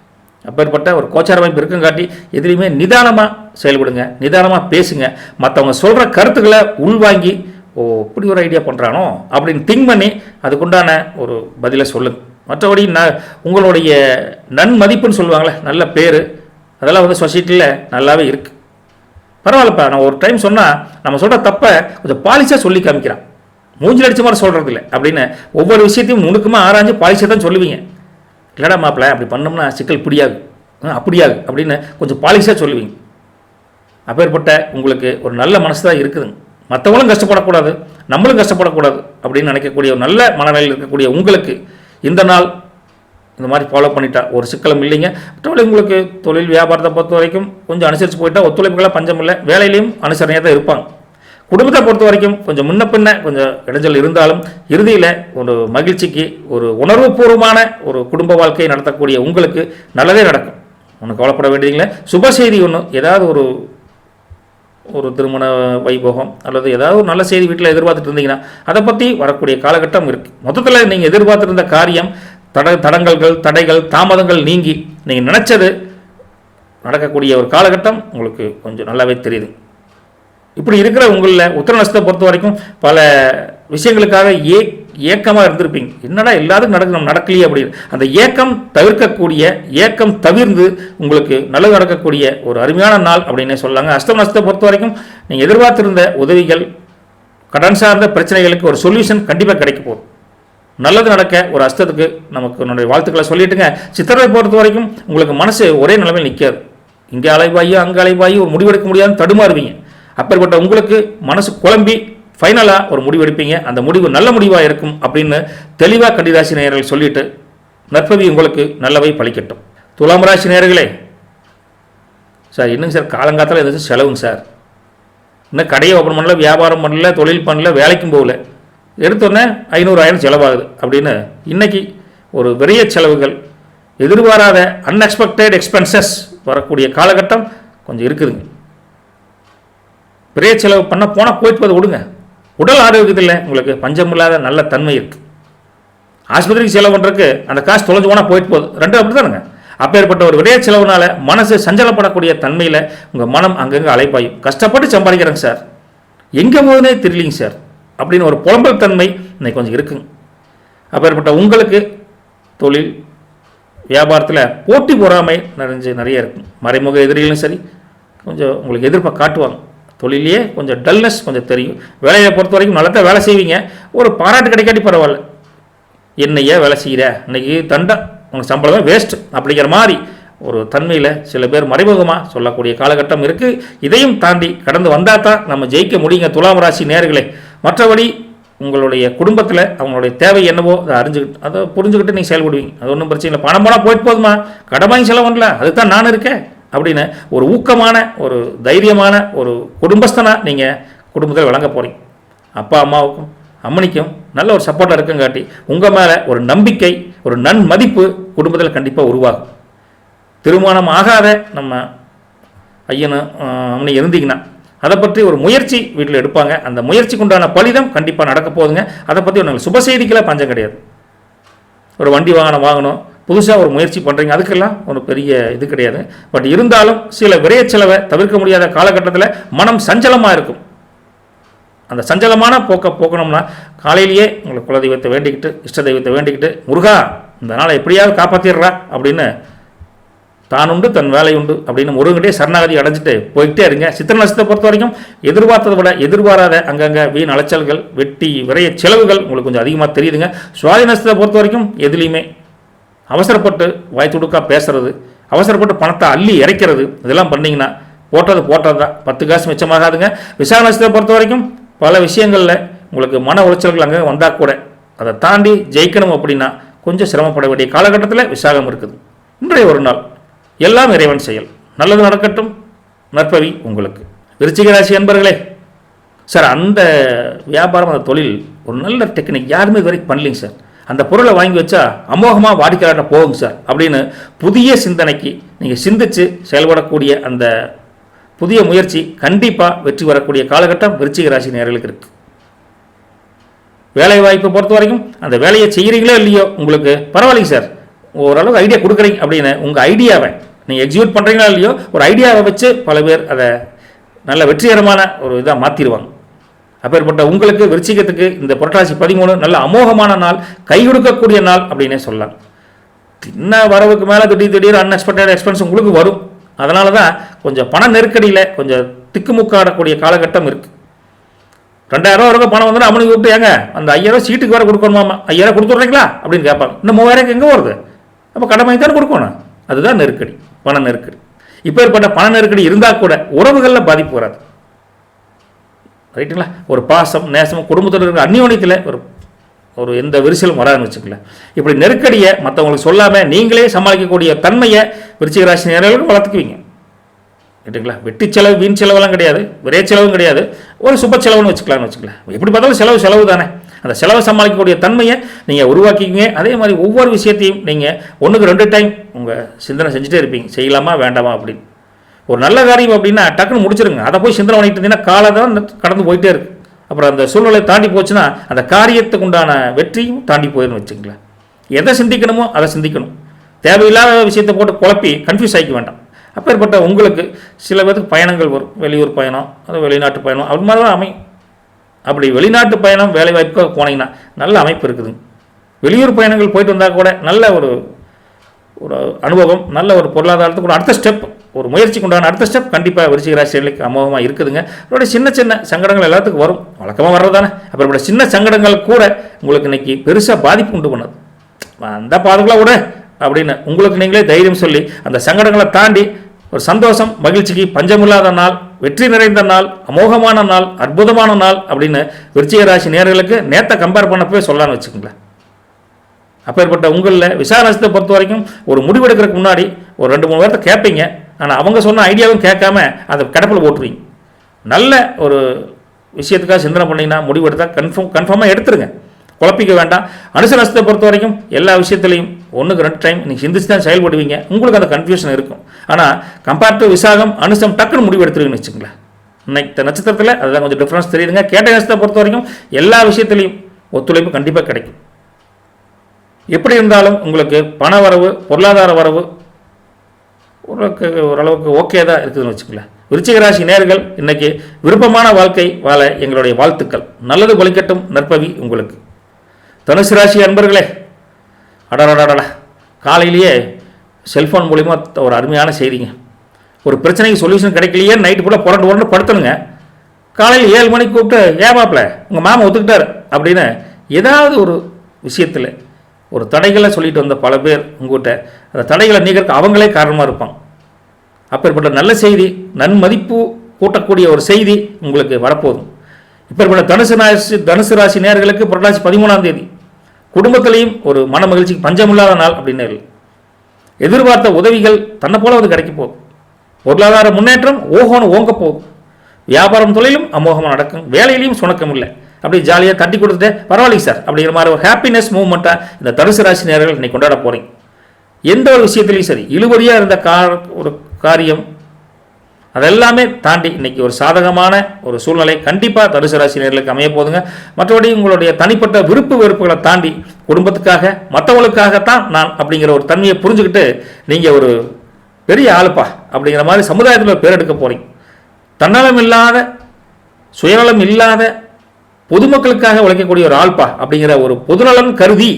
அப்பேற்பட்ட ஒரு கோச்சார அமைப்பு இருக்குங்காட்டி எதுலேயுமே நிதானமாக செயல்படுங்க, நிதானமாக பேசுங்க. மற்றவங்க சொல்கிற கருத்துக்களை உள்வாங்கி, ஓ இப்படி ஒரு ஐடியா பண்ணுறானோ அப்படின்னு திங்க் பண்ணி அதுக்குண்டான ஒரு பதிலை சொல்லுங்கள். மற்றபடி உங்களுடைய நன்மதிப்புன்னு சொல்லுவாங்களே, நல்ல பேர், அதெல்லாம் வந்து சொசைட்டியில் நல்லாவே இருக்குது. பரவாயில்லப்பா, நான் ஒரு டைம் சொன்னால் நம்ம சொல்கிற தப்பை கொஞ்சம் பாலிஷாக சொல்லி காமிக்கிறான், மூஞ்சில் அடித்த மாதிரி சொல்கிறது இல்லை அப்படின்னு ஒவ்வொரு விஷயத்தையும் நுணுக்கமாக ஆராய்ஞ்சு பாலிஷாக தான் சொல்லுவீங்க. இல்லைடா மாப்பிள்ள அப்படி பண்ணோம்னா சிக்கல் பிடியாது, அப்படியாது அப்படின்னு கொஞ்சம் பாலிஷாக சொல்லுவீங்க. அப்பேற்பட்ட உங்களுக்கு ஒரு நல்ல மனசு தான் இருக்குதுங்க. மற்றவங்களும் கஷ்டப்படக்கூடாது, நம்மளும் கஷ்டப்படக்கூடாது அப்படின்னு நினைக்கக்கூடிய ஒரு நல்ல மனநிலையில் இருக்கக்கூடிய உங்களுக்கு இந்த நாள் இந்த மாதிரி ஃபாலோ பண்ணிட்டா ஒரு சிக்கலும் இல்லைங்க. மற்றபடி உங்களுக்கு தொழில் வியாபாரத்தை பொறுத்த வரைக்கும் கொஞ்சம் அனுசரித்து போயிட்டா ஒத்துழைப்புகளாக பஞ்சம் இல்லை, வேலையிலையும் அனுசரணையாக தான் இருப்பாங்க. குடும்பத்தை பொறுத்த வரைக்கும் கொஞ்சம் முன்ன பின்ன கொஞ்சம் இடைஞ்சல் இருந்தாலும் இறுதியில் ஒரு மகிழ்ச்சிக்கு ஒரு உணர்வுபூர்வமான ஒரு குடும்ப வாழ்க்கையை நடத்தக்கூடிய உங்களுக்கு நல்லதே நடக்கும். ஒன்று கவலைப்பட வேண்டியதில்லை. சுப செய்தி ஒன்று, ஏதாவது ஒரு திருமண வைபோகம் அல்லது ஏதாவது ஒரு நல்ல செய்தி வீட்டில் எதிர்பார்த்துட்டு இருந்தீங்கன்னா அதை பற்றி வரக்கூடிய காலகட்டம் இருக்குது. மொத்தத்தில் நீங்கள் எதிர்பார்த்துருந்த காரியம், தடைகள், தாமதங்கள் நீங்கி நீங்கள் நினச்சது நடக்கக்கூடிய ஒரு காலகட்டம் உங்களுக்கு கொஞ்சம் நல்லாவே தெரியுது. இப்படி இருக்கிற உங்களில் உத்திர நட்சத்திரத்தை பொறுத்த வரைக்கும் பல விஷயங்களுக்காக ஏக்கமாக இருந்திருப்பீங்க. என்னடா எல்லாத்துக்கும் நடக்கலையே அப்படின்னு அந்த ஏக்கம் தவிர்ந்து உங்களுக்கு நல்லது நடக்கக்கூடிய ஒரு அருமையான நாள் அப்படின்னே சொல்லாங்க. அஷ்டம நட்சத்திரத்தை பொறுத்த வரைக்கும் நீங்கள் எதிர்பார்த்திருந்த உதவிகள், கடன் சார்ந்த பிரச்சனைகளுக்கு ஒரு சொல்யூஷன் கண்டிப்பாக கிடைக்க போகுது. நல்லது நடக்க ஒரு அஷ்டத்துக்கு நமக்கு என்னுடைய வாழ்த்துக்களை சொல்லிட்டுங்க. சித்திரை பொறுத்த வரைக்கும் உங்களுக்கு மனசு ஒரே நிலைமையில் நிற்காது. இங்கே அலைவாயோ அங்கே அலைவாயோ ஒரு முடிவெடுக்க முடியாதுன்னு தடுமாறுவீங்க. அப்பேற்பட்ட உங்களுக்கு மனசு குழம்பி ஃபைனலாக ஒரு முடிவெடுப்பீங்க. அந்த முடிவு நல்ல முடிவாக இருக்கும் அப்படின்னு தெளிவாக கன்னிராசி நேயர்கள் சொல்லிட்டு நற்பவி உங்களுக்கு நல்லவை பழிக்கட்டும். துலாம் ராசி நேயர்களே, சார் என்னங்க சார் காலங்காலத்தில் எதாச்சும் செலவுங்க சார், இன்னும் கடையை ஓப்பன் பண்ணல, வியாபாரம் பண்ணல, தொழில் பண்ணல, வேலைக்கும் போகல, எடுத்தோன்னே 500,000 செலவாகுது அப்படின்னு இன்றைக்கி ஒரு விரைய செலவுகள், எதிர்பாராத அன்எக்ஸ்பெக்டட் எக்ஸ்பென்சஸ் வரக்கூடிய காலகட்டம் கொஞ்சம் இருக்குதுங்க. விரைய செலவு போனால் போயிட்டு போது விடுங்க. உடல் ஆரோக்கியத்தில் உங்களுக்கு பஞ்சம் இல்லாத நல்ல தன்மை இருக்குது. ஆஸ்பத்திரிக்கு செலவு பண்ணுறதுக்கு அந்த காசு தொலைஞ்சு போனால் போயிட்டு போகுது, ரெண்டும் அப்படி தானுங்க. அப்பேற்பட்ட ஒரு விரைய செலவுனால மனசு சஞ்சலப்படக்கூடிய தன்மையில் உங்கள் மனம் அங்கங்கே அலைப்பாயும். கஷ்டப்பட்டு சம்பாதிக்கிறேங்க சார், எங்கே போதுனே தெரியலிங்க சார் அப்படின்னு ஒரு புலம்பல் தன்மை இன்னைக்கு கொஞ்சம் இருக்குங்க. அப்பேற்பட்ட உங்களுக்கு தொழில் வியாபாரத்தில் போட்டி பொறாமை நிறைய இருக்கும். மறைமுக எதிரிகளும் சரி கொஞ்சம் உங்களுக்கு எதிர்ப்பை காட்டுவாங்க. தொழிலையே கொஞ்சம் டல்னஸ் கொஞ்சம் தெரியும். வேலையை பொறுத்த வரைக்கும் நல்லா வேலை செய்வீங்க, ஒரு பாராட்டு கிடைக்காட்டி பரவாயில்ல, என்னையே வேலை செய்கிற, இன்னைக்கு தண்டை, உனக்கு சம்பளமே வேஸ்ட்டு அப்படிங்கிற மாதிரி ஒரு தன்மையில் சில பேர் மறைமுகமாக சொல்லக்கூடிய காலகட்டம் இருக்குது. இதையும் தாண்டி கடந்து வந்தால் தான் நம்ம ஜெயிக்க முடியுங்க துலாம் ராசி நேயர்களே. மற்றபடி உங்களுடைய குடும்பத்தில் அவங்களுடைய தேவை என்னவோ அதை அறிஞ்சுக்கிட்டு அதை புரிஞ்சுக்கிட்டு நீங்கள் செயல்படுவீங்க. அது ஒன்றும் பிரச்சனை இல்லை. பணம் போனால் போயிட்டு போதுமா, கடன் வாங்கி செலவு பண்ணல, அதுக்கு தான் நான் இருக்கேன் அப்படின்னு ஒரு ஊக்கமான ஒரு தைரியமான ஒரு குடும்பஸ்தனாக நீங்கள் குடும்பத்தில் விளங்க போகிறீங்க. அப்பா அம்மாவுக்கும் அம்மனிக்கும் நல்ல ஒரு சப்போர்ட்டாக இருக்குங்காட்டி உங்கள் மேலே ஒரு நம்பிக்கை, ஒரு நன்மதிப்பு குடும்பத்தில் கண்டிப்பாக உருவாகும். திருமணம் ஆகாத நம்ம ஐயனும் அம்மனி இருந்தீங்கன்னா அதை பற்றி ஒரு முயற்சி வீட்டில் எடுப்பாங்க. அந்த முயற்சிக்கு உண்டான பலிதம் கண்டிப்பாக நடக்க போகுதுங்க. அதை பற்றி ஒன்று சுப செய்திக்கெல்லாம் பஞ்சம் கிடையாது. ஒரு வண்டி வாங்கணும், புதுசாக ஒரு முயற்சி பண்ணுறீங்க, அதுக்கெல்லாம் ஒரு பெரிய இது கிடையாது. பட் இருந்தாலும் சில விரைய செலவை தவிர்க்க முடியாத காலகட்டத்தில் மனம் சஞ்சலமாக இருக்கும். அந்த சஞ்சலமான போக்கணும்னா காலையிலேயே உங்களுக்கு குலதெய்வத்தை வேண்டிக்கிட்டு, இஷ்ட தெய்வத்தை வேண்டிக்கிட்டு, முருகா இந்த நாளை எப்படியாவது காப்பாற்றிடுறா அப்படின்னு தான் உண்டு தன் வேலை உண்டு அப்படின்னு முருகன்கிட்டே சரணாகதி அடைஞ்சிட்டு போயிட்டே இருங்க. சித்திரை நட்சத்திரத்தை பொறுத்த வரைக்கும் எதிர்பார்த்ததை விட எதிர்பாராத அங்கங்கே வீண் அலைச்சல்கள், வெட்டி விரைய செலவுகள் உங்களுக்கு கொஞ்சம் அதிகமாக தெரியுதுங்க. சுவாதி நட்சத்திரத்தை பொறுத்த வரைக்கும் எதுலேயுமே அவசரப்பட்டு வாய் துடுக்கா பேசுறது, அவசரப்பட்டு பணத்தை அள்ளி இறைக்கிறது, இதெல்லாம் பண்ணிங்கன்னா போட்டது தான், 10 காசு மிச்சமாகாதுங்க. விசாக நட்சத்திரத்தை பொறுத்த வரைக்கும் பல விஷயங்களில் உங்களுக்கு மன உளைச்சல்கள் அங்கே வந்தால் கூட அதை தாண்டி ஜெயிக்கணும் அப்படின்னா கொஞ்சம் சிரமப்பட வேண்டிய காலகட்டத்தில் விசாகம் இருக்குது. இன்றைய ஒரு நாள் எல்லாம் இறைவன் செயல், நல்லது நடக்கட்டும். நற்பவி உங்களுக்கு. விருச்சிக ராசி அன்பர்களே, சார் அந்த வியாபாரம், அந்த தொழில் ஒரு நல்ல டெக்னிக் யாருமே இது வரைக்கும் பண்ணலிங்க சார், அந்த பொருளை வாங்கி வச்சா அமோகமாக வாடிக்கையாளர்கிட்ட போகுங்க சார் அப்படின்னு புதிய சிந்தனைக்கு நீங்கள் சிந்தித்து செயல்படக்கூடிய அந்த புதிய முயற்சி கண்டிப்பாக வெற்றி வரக்கூடிய காலகட்டம் விருச்சிக ராசி நேயர்களுக்கு இருக்குது. வேலை வாய்ப்பை பொறுத்த வரைக்கும் அந்த வேலையை செய்கிறீங்களோ இல்லையோ உங்களுக்கு பரவாயில்லைங்க சார், ஓரளவுக்கு ஐடியா கொடுக்குறீங்க அப்படின்னு உங்கள் ஐடியாவை நீங்கள் எக்ஸிக்யூட் பண்ணுறீங்களா இல்லையோ ஒரு ஐடியாவை வச்சு பல பேர் அதை நல்ல வெற்றிகரமான ஒரு இதாக மாற்றிடுவாங்க. அப்பேற்பட்ட உங்களுக்கு விருச்சிகத்துக்கு இந்த புரட்டாசி 13 நல்ல அமோகமான நாள், கை கொடுக்கக்கூடிய நாள் அப்படின்னே சொல்லலாம். தின்ன வரவுக்கு மேலே திடீர் அன்எக்ஸ்பெக்டட் எக்ஸ்பென்ஸ் உங்களுக்கு வரும். அதனால தான் கொஞ்சம் பண நெருக்கடியில் கொஞ்சம் திக்குமுக்காடக்கூடிய காலகட்டம் இருக்குது. 2000 ரூபா பணம் வந்து அம்மனி கூப்பிட்டு ஏங்க அந்த 5000 சீட்டுக்கு வேறு கொடுக்கணுமாமா, 5000 கொடுத்துட்றீங்களா அப்படின்னு கேட்பாங்க. இன்னும் 3000 எங்கே வருது, அப்போ கடன் வாங்கி தானே கொடுக்கணும். அதுதான் நெருக்கடி, பண நெருக்கடி. இப்போ ஏற்பட்ட பண நெருக்கடி இருந்தால் கூட உறவுகளில் பாதிப்பு வராது, ரைட்டுங்களா? ஒரு பாசம் நேசம் குடும்பத்தில் இருக்கிற அந்யோன்யத்தில் ஒரு எந்த விரிசலும் வராதுன்னு வச்சுக்கல. இப்படி நெருக்கடியை மற்றவங்களுக்கு சொல்லாமல் நீங்களே சமாளிக்கக்கூடிய தன்மையை விருச்சிக ராசி நேயர்களுக்கு வளர்த்துக்குவீங்க, ரைட்டுங்களா? வெட்டி செலவு வீண் செலவெல்லாம் கிடையாது, விரைய செலவும் கிடையாது, ஒரு சுப செலவுன்னு வச்சுக்கலாம். எப்படி பார்த்தாலும் செலவு தானே. அந்த செலவை சமாளிக்கக்கூடிய தன்மையை நீங்கள் உருவாக்கிக்கிங்க. அதே மாதிரி ஒவ்வொரு விஷயத்தையும் நீங்கள் 1க்கு 2 டைம் உங்கள் சிந்தனை செஞ்சுட்டே இருப்பீங்க, செய்யலாமா வேண்டாமா அப்படின்னு. ஒரு நல்ல காரியம் அப்படின்னா டக்குன்னு முடிச்சிருங்க, அதை போய் சிந்தனை பண்ணிட்டு இருந்தீங்கன்னா காலம் தான் கடந்து போயிட்டே இருக்கு. அப்புறம் அந்த சூழ்நிலை தாண்டி போச்சுன்னா அந்த காரியத்துக்கு உண்டான வெற்றியும் தாண்டி போயிடுன்னு வச்சுங்களேன். எதை சிந்திக்கணுமோ அதை சிந்திக்கணும். தேவையில்லாத விஷயத்தை போட்டு குழப்பி கன்ஃபியூஸ் ஆகிக்க வேண்டாம். அப்பேற்பட்ட உங்களுக்கு சில பேருக்கு பயணங்கள் வரும், வெளியூர் பயணம், அது வெளிநாட்டு பயணம், அது மாதிரி தான் அமையும். அப்படி வெளிநாட்டு பயணம் வேலை வாய்ப்புக்காக போனீங்கன்னா நல்ல அமைப்பு இருக்குது. வெளியூர் பயணங்கள் போயிட்டு வந்தால் கூட நல்ல ஒரு அனுபவம், நல்ல ஒரு பொருளாதாரத்துக்கு ஒரு அடுத்த ஸ்டெப், ஒரு முயற்சிக்கு உண்டான அடுத்த ஸ்டெப் கண்டிப்பாக விருச்சிக ராசிகளுக்கு அமோகமாக இருக்குதுங்க. அதோட சின்ன சங்கடங்கள் எல்லாத்துக்கும் வரும், வழக்கமாக வர்றதானே. அப்புறம் சின்ன சங்கடங்கள் கூட உங்களுக்கு இன்னைக்கு பெருசாக பாதிப்பு உண்டு பண்ணது. அந்த பாதுகாப்பு விட அப்படின்னு உங்களுக்கு நீங்களே தைரியம் சொல்லி அந்த சங்கடங்களை தாண்டி ஒரு சந்தோஷம் மகிழ்ச்சிக்கு பஞ்சமில்லாத நாள், வெற்றி நிறைந்த நாள், அமோகமான நாள், அற்புதமான நாள் அப்படின்னு விருச்சிக ராசி நேயர்களுக்கு நேற்றை கம்பேர் பண்ணப்பவே சொல்லலான்னு வச்சுக்கோங்களேன். அப்பேற்பட்ட உங்களில் விசாக நட்சத்திரத்தை பொறுத்த வரைக்கும் ஒரு முடிவெடுக்கிறதுக்கு முன்னாடி ஒரு 2-3 பேர்த்த கேட்பீங்க. ஆனால் அவங்க சொன்ன ஐடியாவும் கேட்காம அதை கிடப்பில் போட்டுருவீங்க. நல்ல ஒரு விஷயத்துக்காக சிந்தனை பண்ணிங்கன்னா முடிவெடுத்தால் கன்ஃபார்மாக எடுத்துருங்க, குழப்பிக்க வேண்டாம். அனுச நட்சத்திரத்தை பொறுத்த வரைக்கும் எல்லா விஷயத்துலையும் 1க்கு 2 டைம் நீங்கள் சிந்திச்சு தான் செயல்படுவீங்க. உங்களுக்கு அந்த கன்ஃபியூஷன் இருக்கும். ஆனால் கம்பேர் டு விசாகம் அனுசம் டக்குன்னு முடிவு எடுத்துருவீங்கன்னு வச்சுங்களேன். இன்னைக்கு நட்சத்திரத்தில் அதுதான் கொஞ்சம் டிஃப்ரென்ஸ் தெரியுதுங்க. கேட்ட நட்சத்திரத்தை பொறுத்த வரைக்கும் எல்லா விஷயத்துலையும் ஒத்துழைப்பு கண்டிப்பாக கிடைக்கும். எப்படி இருந்தாலும் உங்களுக்கு பண வரவு, பொருளாதார வரவு ஓரளவுக்கு ஓகே தான் இருக்குதுன்னு வச்சுக்கலாம். விருச்சிக ராசி நேயர்கள் இன்னைக்கு விருப்பமான வாழ்க்கை வாழ எங்களுடைய வாழ்த்துக்கள். நல்லது பலிக்கட்டும். நற்பவி உங்களுக்கு. தனுசு ராசி அன்பர்களே, அடடடடா காலையிலேயே செல்ஃபோன் மூலிமா ஒரு அருமையான செய்திங்க. ஒரு பிரச்சனைக்கு சொல்யூஷன் கிடைக்கலையே நைட்டு கூட புரண்டு படுத்தணுங்க. காலையில் 7 மணிக்கு கூப்பிட்டு ஏமாப்பில் உங்கள் மாமா ஒத்துக்கிட்டார் அப்படின்னு ஏதாவது ஒரு விஷயத்தில் ஒரு தடைகளை சொல்லிட்டு வந்த பல பேர் உங்கள்கிட்ட அந்த தடைகளை நீக்கிறதுக்கு அவங்களே காரணமாக இருப்பாங்க. அப்பேற்பட்ட நல்ல செய்தி, நன்மதிப்பு கூட்டக்கூடிய ஒரு செய்தி உங்களுக்கு வரப்போதும். இப்பேற்பட்ட தனுசு ராசி நேயர்களுக்கு புரட்டாசி 13ஆம் தேதி குடும்பத்திலையும் ஒரு மன மகிழ்ச்சிக்கு பஞ்சமில்லாத நாள் அப்படின்னு இல்லை. எதிர்பார்த்த உதவிகள் தன்னை போல வந்து கிடைக்க போகுது. பொருளாதார முன்னேற்றம் ஓஹோன்னு ஓங்க போகுது. வியாபாரம் தொழிலும் அமோகமாக நடக்கும். வேலையிலையும் சுணக்கம் இல்லை. அப்படி ஜாலியாக தட்டி கொடுத்துட்டு பரவாயில்லைங்க சார் அப்படிங்கிற மாதிரி ஒரு ஹாப்பினஸ் மூவ்மெண்ட்டாக இந்த தனுசு ராசி நேயர்கள் இன்னைக்கு கொண்டாட போகிறீங்க. எந்த ஒரு விஷயத்துலையும் சரி, இழுபறியாக இருந்த ஒரு காரியம் அதெல்லாமே தாண்டி இன்னைக்கு ஒரு சாதகமான ஒரு சூழ்நிலை கண்டிப்பாக தனுசு ராசி நேயர்களுக்கு அமைய போதுங்க. மற்றபடி உங்களுடைய தனிப்பட்ட விருப்பு வெறுப்புகளை தாண்டி குடும்பத்துக்காக மற்றவங்களுக்காகத்தான் நான் அப்படிங்கிற ஒரு தன்மையை புரிஞ்சுக்கிட்டு நீங்கள் ஒரு பெரிய ஆளுப்பா அப்படிங்கிற மாதிரி சமுதாயத்தில் பேர் எடுக்க போகிறீங்க. தன்னலம் இல்லாத சுயநலம் இல்லாத பொதுமக்களுக்காக உழைக்கக்கூடிய ஒரு ஆள்பா அப்படிங்கிற ஒரு பொதுநலம் கருதி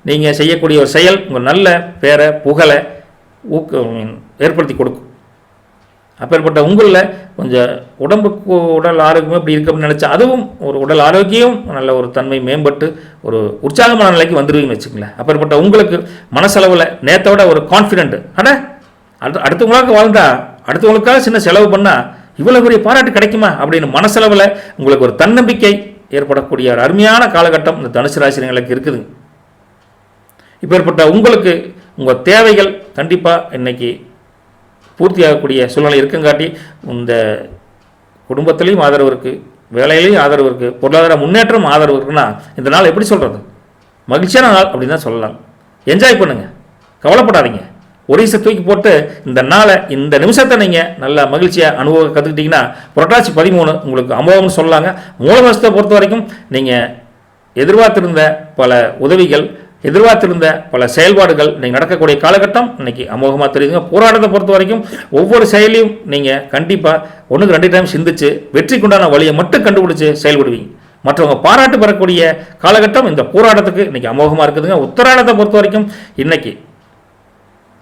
நீங்கள் செய்யக்கூடிய ஒரு செயல் உங்கள் நல்ல பேரை புகழை ஏற்படுத்தி கொடுக்கும். அப்பேற்பட்ட உங்களில் கொஞ்சம் உடல் ஆரோக்கியமாக இப்படி இருக்கு அப்படின்னு நினச்சா அதுவும் ஒரு உடல் ஆரோக்கியம் நல்ல ஒரு தன்மை மேம்பட்டு ஒரு உற்சாகமான நிலைக்கு வந்துடுவீங்கன்னு வச்சுக்கங்களேன். அப்பேற்பட்ட உங்களுக்கு மனசளவில் நேற்றோட ஒரு கான்ஃபிடென்ட் அடுத்தவங்களாக வாழ்ந்தா அடுத்தவங்களுக்காக சின்ன செலவு பண்ணால் இவ்வளோ பெரிய பாராட்டு கிடைக்குமா அப்படின்னு மனசளவில் உங்களுக்கு ஒரு தன்னம்பிக்கை ஏற்படக்கூடிய ஒரு அருமையான காலகட்டம் இந்த தனுசு ராசினர்களுக்கு இருக்குதுங்க. இப்பேற்பட்ட உங்களுக்கு உங்கள் தேவைகள் கண்டிப்பாக இன்னைக்கு பூர்த்தியாகக்கூடிய சூழ்நிலை இருக்குங்காட்டி இந்த குடும்பத்திலையும் ஆதரவு இருக்குது, வேலையிலையும் ஆதரவு இருக்குது, பொருளாதார முன்னேற்றம் ஆதரவு இருக்குன்னா இந்த நாள் எப்படி சொல்கிறது, மகிழ்ச்சியான நாள் அப்படின்னு தான் சொல்லலாம். என்ஜாய் பண்ணுங்கள், கவலைப்படாதீங்க. ஒரீசை தூக்கி போட்டு இந்த நாளை இந்த நிமிஷத்தை நீங்கள் நல்லா மகிழ்ச்சியாக அனுபவம் கற்றுக்கிட்டிங்கன்னா புரட்டாசி 13 உங்களுக்கு அமோகம்னு சொல்லலாங்க. மூலவசத்தை பொறுத்த வரைக்கும் நீங்கள் எதிர்பார்த்திருந்த பல உதவிகள், எதிர்பார்த்திருந்த பல செயல்பாடுகள் நீங்கள் நடக்கக்கூடிய காலகட்டம் இன்னைக்கு அமோகமாக தெரியுதுங்க. போராட்டத்தை பொறுத்த வரைக்கும் ஒவ்வொரு செயலையும் நீங்கள் கண்டிப்பாக 1-2 டைம் சிந்திச்சு வெற்றிக்குண்டான வழியை மட்டும் கண்டுபிடிச்சி செயல்படுவீங்க. மற்றவங்க பாராட்டு பெறக்கூடிய காலகட்டம் இந்த போராட்டத்துக்கு இன்னைக்கு அமோகமாக இருக்குதுங்க. உத்தராயணத்தை பொறுத்த வரைக்கும் இன்னைக்கு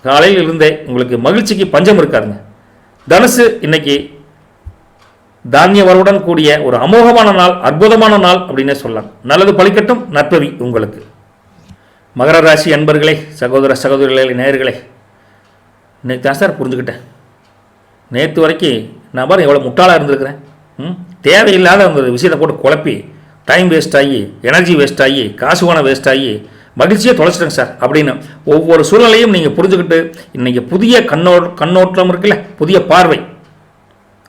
காலையில் இருந்தே உங்களுக்கு மகிழ்ச்சிக்கு பஞ்சம் இருக்காதுங்க. தனுசு இன்னைக்கு தானிய வரவுடன் கூடிய ஒரு அமோகமான நாள், அற்புதமான நாள் அப்படின்னே சொல்லலாம். நல்லது பலிக்கட்டும், நற்பவி உங்களுக்கு. மகர ராசி அன்பர்களே, சகோதர சகோதரிகளே, நேயர்களே, இன்னைக்கு தான் சார் புரிஞ்சுக்கிட்டேன். நேற்று வரைக்கும் நான் பாரு எவ்வளோ முட்டாளாக இருந்திருக்கிறேன். தேவையில்லாத அந்த விஷயத்தை போட்டு குழப்பி டைம் வேஸ்ட் ஆகி, எனர்ஜி வேஸ்ட் ஆகி, காசு பணம் வேஸ்ட் ஆகி மகிழ்ச்சியை தொலைச்சிட்டேங்க சார் அப்படின்னு ஒவ்வொரு சூழ்நிலையும் நீங்கள் புரிஞ்சுக்கிட்டு இன்றைக்கி புதிய கண்ணோட்டம் இருக்குல்ல, புதிய பார்வை,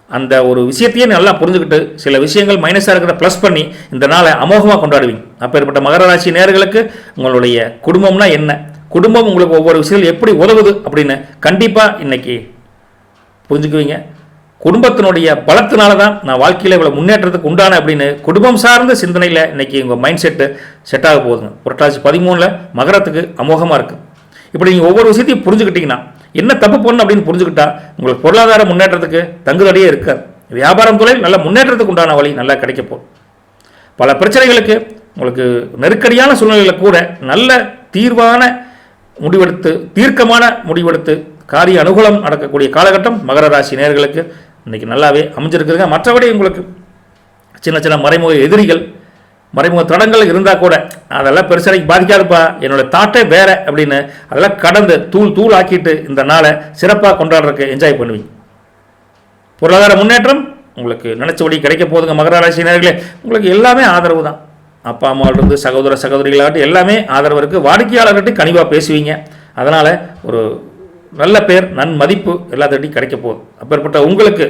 அந்த ஒரு விஷயத்தையே நல்லா புரிஞ்சுக்கிட்டு சில விஷயங்கள் மைனஸாக இருக்கிறத ப்ளஸ் பண்ணி இந்த நாளை அமோகமாக கொண்டாடுவீங்க. அப்பேற்பட்ட மகர ராசி நேயர்களுக்கு உங்களுடைய குடும்பம்னா என்ன, குடும்பம் உங்களுக்கு ஒவ்வொரு விஷயங்கள் எப்படி உதவுது அப்படின்னு கண்டிப்பாக இன்னைக்கு புரிஞ்சுக்குவீங்க. குடும்பத்தினுடைய பலத்தினால தான் நான் வாழ்க்கையில் இவ்வளோ முன்னேற்றத்துக்கு உண்டான அப்படின்னு குடும்பம் சார்ந்த சிந்தனையில் இன்றைக்கி உங்கள் மைண்ட் செட் ஆக போகுதுங்க. புரட்டாசி 13 மகரத்துக்கு அமோகமாக இருக்குது. இப்படி நீங்கள் ஒவ்வொரு விஷயத்தையும் புரிஞ்சுக்கிட்டிங்கன்னா என்ன தப்பு பண்ணணும் அப்படின்னு புரிஞ்சுக்கிட்டா உங்களுக்கு பொருளாதார முன்னேற்றத்துக்கு தங்குதடியே இருக்காது. வியாபாரம் தொழில் நல்ல முன்னேற்றத்துக்கு உண்டான வழி நல்லா கிடைக்க போகும். பல பிரச்சனைகளுக்கு உங்களுக்கு நெருக்கடியான சூழ்நிலையில் கூட நல்ல தீர்வான முடிவெடுத்து, தீர்க்கமான முடிவெடுத்து காரிய அனுகூலம் நடக்கக்கூடிய காலகட்டம் மகர ராசி நேயர்களுக்கு இன்றைக்கி நல்லாவே அமைஞ்சிருக்குதுங்க. மற்றபடி உங்களுக்கு சின்ன சின்ன மறைமுக எதிரிகள், மறைமுக தடங்கள் இருந்தால் கூட அதெல்லாம் பெருசாக பாதிக்காதுப்பா, என்னோடய தாட்டே வேற அப்படின்னு அதெல்லாம் கடந்து தூள் ஆக்கிட்டு இந்த நாளை சிறப்பாக கொண்டாடுறதுக்கு என்ஜாய் பண்ணுவீங்க. பொருளாதார முன்னேற்றம் உங்களுக்கு நினச்சபடி கிடைக்க போதுங்க. மகர ராசி நேயர்களே, உங்களுக்கு எல்லாமே ஆதரவு தான். அப்பா அம்மாவிலிருந்து சகோதர சகோதரிகளாகட்டும் எல்லாமே ஆதரவு இருக்குது. வாடிக்கையாளர்கிட்ட கனிவாக பேசுவீங்க. அதனால் ஒரு நல்ல பேர், நன்மதிப்பு எல்லாத்திட்டையும் கிடைக்க போகுது. அப்பேற்பட்ட உங்களுக்கு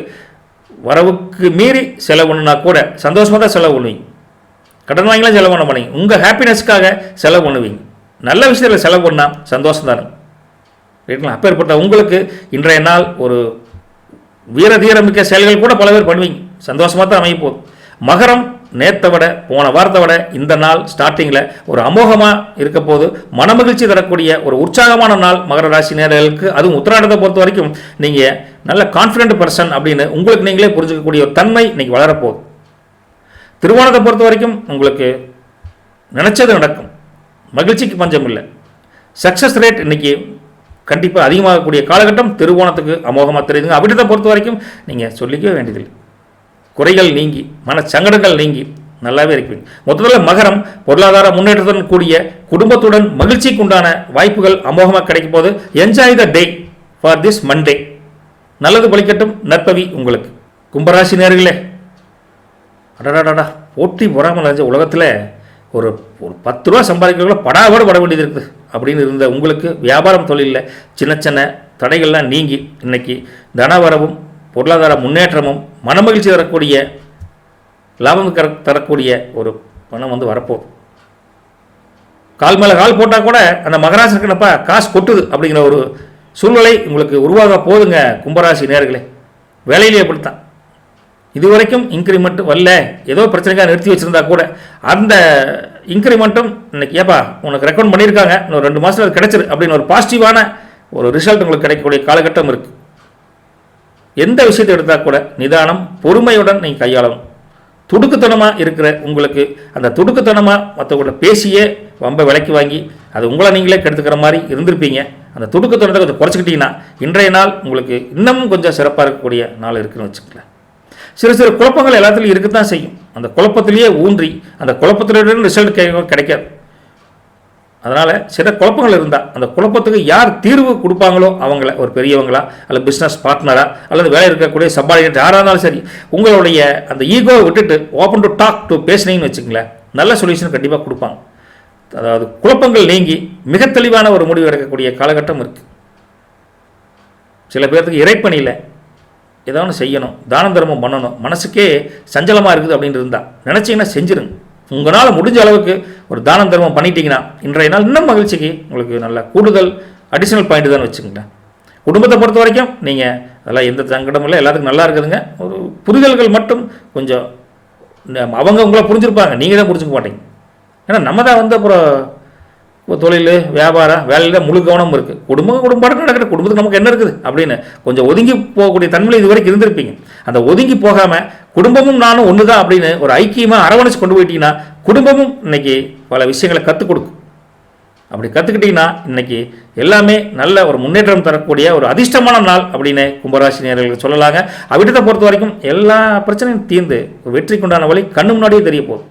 வரவுக்கு மீறி செலவு பண்ணுனா கூட சந்தோஷமாக தான் செலவு பண்ணுவீங்க. கடன் வாங்கிலாம் செலவு பண்ண மாட்டீங்க. உங்கள் ஹாப்பினஸ்க்காக செலவு பண்ணுவீங்க. நல்ல விஷயத்தில் செலவு பண்ணால் சந்தோஷம் தானே ரைட்டுங்களா? அப்பேற்பட்ட உங்களுக்கு இன்றைய நாள் ஒரு வீர தீரமிக்க செயல்கள் கூட பல பேர் பண்ணுவீங்க. சந்தோஷமாக தான் அமைய போகுது. மகரம் நேற்றை விட போன வாரத்தை விட இந்த நாள் ஸ்டார்டிங்கில் ஒரு அமோகமாக இருக்க போது மனமகிழ்ச்சி தரக்கூடிய ஒரு உற்சாகமான நாள் மகர ராசி நேயர்களுக்கு. அதுவும் உத்தராயணத்தை பொறுத்த வரைக்கும் நீங்கள் நல்ல கான்ஃபிடென்ட் பர்சன் அப்படின்னு உங்களுக்கு நீங்களே புரிஞ்சுக்கக்கூடிய ஒரு தன்மை இன்னைக்கு வளரப்போகுது. திருவோணத்தை பொறுத்த வரைக்கும் உங்களுக்கு நினச்சது நடக்கும், மகிழ்ச்சிக்கு பஞ்சம் இல்லை. சக்ஸஸ் ரேட் இன்னைக்கு கண்டிப்பாக அதிகமாகக்கூடிய காலகட்டம் திருவோணத்துக்கு அமோகமாக தெரியுதுங்க. அவிட்டத்தை பொறுத்த வரைக்கும் நீங்கள் சொல்லிக்கவே வேண்டியதில்லை. குறைகள் நீங்கி, மன சங்கடங்கள் நீங்கி, நல்லாவே இருப்பீங்க. மொத்தத்தில் மகரம் பொருளாதார முன்னேற்றத்துடன் கூடிய குடும்பத்துடன் மகிழ்ச்சிக்கு உண்டான வாய்ப்புகள் அமோகமாக கிடைக்கும் போது enjoy the day for this Monday. நல்லது பலிக்கட்டும், நற்பவி உங்களுக்கு. கும்பராசி நேர்களே, அடடாடா போட்டி பொறாமல் நினைச்ச உலகத்தில் ஒரு 10 ரூபா சம்பாதிக்கிறவங்கள படாவோடு பட வேண்டியது இருக்குது அப்படின்னு இருந்த உங்களுக்கு வியாபாரம் தொழிலில் சின்ன சின்ன தடைகள்லாம் நீங்கி இன்னைக்கு தனவரவும் பொருளாதார முன்னேற்றமும் மனமகிழ்ச்சி தரக்கூடிய லாபம் தரக்கூடிய ஒரு பணம் வந்து வரப்போகுது. கால் மேலே கால் போட்டால் கூட அந்த மகராசினப்பா காசு கொட்டுது அப்படிங்கிற ஒரு சூழ்நிலை உங்களுக்கு உருவாக போகுதுங்க. கும்பராசி நேர்களே, வேலையிலே அப்படித்தான். இதுவரைக்கும் இன்க்ரிமெண்ட் வரல, ஏதோ பிரச்சனைக்காக நிறுத்தி வச்சுருந்தா கூட அந்த இன்க்ரிமெண்ட்டும் இன்னைக்கு ஏப்பா உனக்கு ரெக்கமெண்ட் பண்ணியிருக்காங்க, இன்னும் 2 மாதத்தில் அது கிடைச்சிரு அப்படின்னு ஒரு பாசிட்டிவான ஒரு ரிசல்ட் உங்களுக்கு கிடைக்கக்கூடிய காலகட்டம் இருக்குது. எந்த விஷயத்தை எடுத்தால் கூட நிதானம் பொறுமையுடன் நீங்கள் கையாளணும். துடுக்குத்தனமாக இருக்கிற உங்களுக்கு அந்த துடுக்குத்தனமாக மற்றவங்கள பேசியே ரொம்ப விலைக்கு வாங்கி அது உங்களை நீங்களே கெடுத்துக்கிற மாதிரி இருந்திருப்பீங்க. அந்த துடுக்குத்தனத்தை கொஞ்சம் குறைச்சிக்கிட்டீங்கன்னா இன்றைய நாள் உங்களுக்கு இன்னமும் கொஞ்சம் சிறப்பாக இருக்கக்கூடிய நாள் இருக்குன்னு வச்சுக்கலாம். சிறு சிறு குழப்பங்கள் எல்லாத்துலையும் இருக்கத்தான் செய்யும். அந்த குழப்பத்திலேயே ஊன்றி அந்த குழப்பத்திலிருந்து ரிசல்ட் கிடைக்காது. அதனால் சில குழப்பங்கள் இருந்தால் அந்த குழப்பத்துக்கு யார் தீர்வு கொடுப்பாங்களோ அவங்கள, ஒரு பெரியவங்களா அல்லது பிஸ்னஸ் பார்ட்னரா அல்லது வேலை இருக்கக்கூடிய சப்பார்டினேட் யாராக இருந்தாலும் சரி, உங்களுடைய அந்த ஈகோவை விட்டுட்டு ஓப்பன் டு டாக் டு பேசினீங்கன்னு வச்சுங்களேன், நல்ல சொல்யூஷன் கண்டிப்பாக கொடுப்பாங்க. அதாவது குழப்பங்கள் நீங்கி மிக தெளிவான ஒரு முடிவு எடுக்கக்கூடிய காலகட்டம் இருக்குது. சில பேர்த்துக்கு இறைப்பணியில் ஏதோ ஒன்று செய்யணும், தான தர்மம் பண்ணணும், மனசுக்கே சஞ்சலமாக இருக்குது அப்படின்னு இருந்தால் நினச்சிங்கன்னா செஞ்சுருங்க. உங்களால் முடிஞ்ச அளவுக்கு ஒரு தான தர்மம் பண்ணிட்டீங்கன்னா இன்றைய நாள் இன்னும் மகிழ்ச்சிக்கு உங்களுக்கு நல்ல கூடுதல் அடிஷ்னல் பாயிண்ட் தான் வச்சுக்கோங்களேன். குடும்பத்தை பொறுத்த வரைக்கும் நீங்கள் அதெல்லாம் எந்த சங்கடமும் இல்லை, எல்லாத்துக்கும் நல்லா இருக்குதுங்க. ஒரு புரிதல்கள் மட்டும் கொஞ்சம் அவங்க உங்களை புரிஞ்சுருப்பாங்க, நீங்கள் தான் புரிஞ்சுக்க மாட்டீங்க. ஏன்னா நம்ம தான் வந்து அப்புறம் தொழில் வியாபாரம் வேலையில் முழு கவனம் இருக்குது. குடும்பம் நடக்கிற குடும்பத்துக்கு நமக்கு என்ன இருக்குது அப்படின்னு கொஞ்சம் ஒதுங்கி போகக்கூடிய தன்மையில் இது வரைக்கும் இருந்திருப்பீங்க. அந்த ஒதுங்கி போகாமல் குடும்பமும் நானும் ஒன்று தான் அப்படின்னு ஒரு ஐக்கியமாக அரவணைச்சு கொண்டு போயிட்டீங்கன்னா குடும்பமும் இன்னைக்கு பல விஷயங்களை கற்றுக் கொடுக்கும். அப்படி கற்றுக்கிட்டிங்கன்னா இன்னைக்கு எல்லாமே நல்ல ஒரு முன்னேற்றம் தரக்கூடிய ஒரு அதிர்ஷ்டமான நாள் அப்படின்னு கும்பராசி நேயர்களுக்கு சொல்லலாங்க. அவிட்டத்தை பொறுத்த வரைக்கும் எல்லா பிரச்சனையும் தீர்ந்து வெற்றிக்குண்டான வழி கண்ணு முன்னாடியே தெரிய போகுது.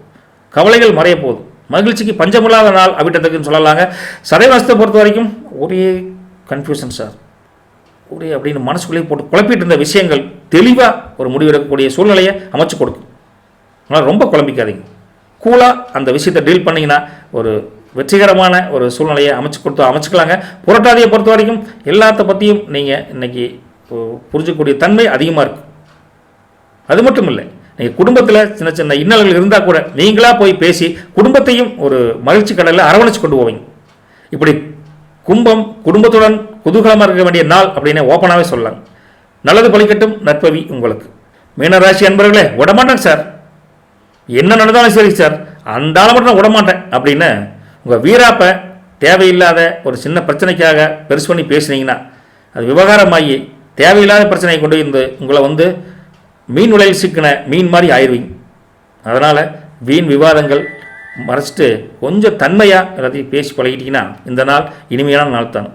கவலைகள் மறைய போகுது. மகிழ்ச்சிக்கு பஞ்சமில்லாத நாள் அவிட்டத்துக்குன்னு சொல்லலாங்க. சதயவாசத்தை பொறுத்த வரைக்கும் ஒரே கன்ஃபியூஷன் சார், ஒரே அப்படின்னு மனசுக்குள்ளேயே போட்டு குழப்பிட்டு இருந்த விஷயங்கள் தெளிவாக ஒரு முடிவெடுக்கக்கூடிய சூழ்நிலையை அமைச்சு கொடுக்கும். அதனால் ரொம்ப குழம்பிக்காதீங்க, கூலாக அந்த விஷயத்தை டீல் பண்ணிங்கன்னா ஒரு வெற்றிகரமான ஒரு சூழ்நிலையை அமைச்சுக்கலாங்க. புரட்டாதியை பொறுத்த வரைக்கும் எல்லாத்த பற்றியும் நீங்கள் இன்றைக்கி புரிஞ்சக்கூடிய தன்மை அதிகமாக இருக்கும். அது மட்டும் இல்லை, நீங்கள் குடும்பத்தில் சின்ன சின்ன இன்னல்கள் இருந்தால் கூட நீங்களாக போய் பேசி குடும்பத்தையும் ஒரு மகிழ்ச்சி கடலில் அரவணைச்சு கொண்டு போவீங்க. இப்படி கும்பம் குடும்பத்துடன் குதூகலமாக இருக்க வேண்டிய நாள் அப்படின்னு ஓப்பனாகவே சொல்லலாம். நல்லது பலிக்கட்டும், நற்பவி உங்களுக்கு. மீனராசி அன்பர்களே, விடமாட்டேன் சார், என்ன நடந்தாலும் சரி சார், அந்த ஆளை மட்டும் நான் விடமாட்டேன் அப்படின்னு உங்கள் வீராப்பை தேவையில்லாத ஒரு சின்ன பிரச்சனைக்காக பெருசு பண்ணி பேசுனீங்கன்னா அது விவகாரமாகி தேவையில்லாத பிரச்சனையை கொண்டு வந்து உங்களை வந்து மீன் உலையில் சிக்கின மீன் மாதிரி ஆயிடுவீங்க. அதனால் வீண் விவாதங்கள் மறைச்சிட்டு கொஞ்சம் தன்மையாக எல்லாத்தையும் பேசி பழகிட்டிங்கன்னா இந்த நாள் இனிமையான நாள் தானே.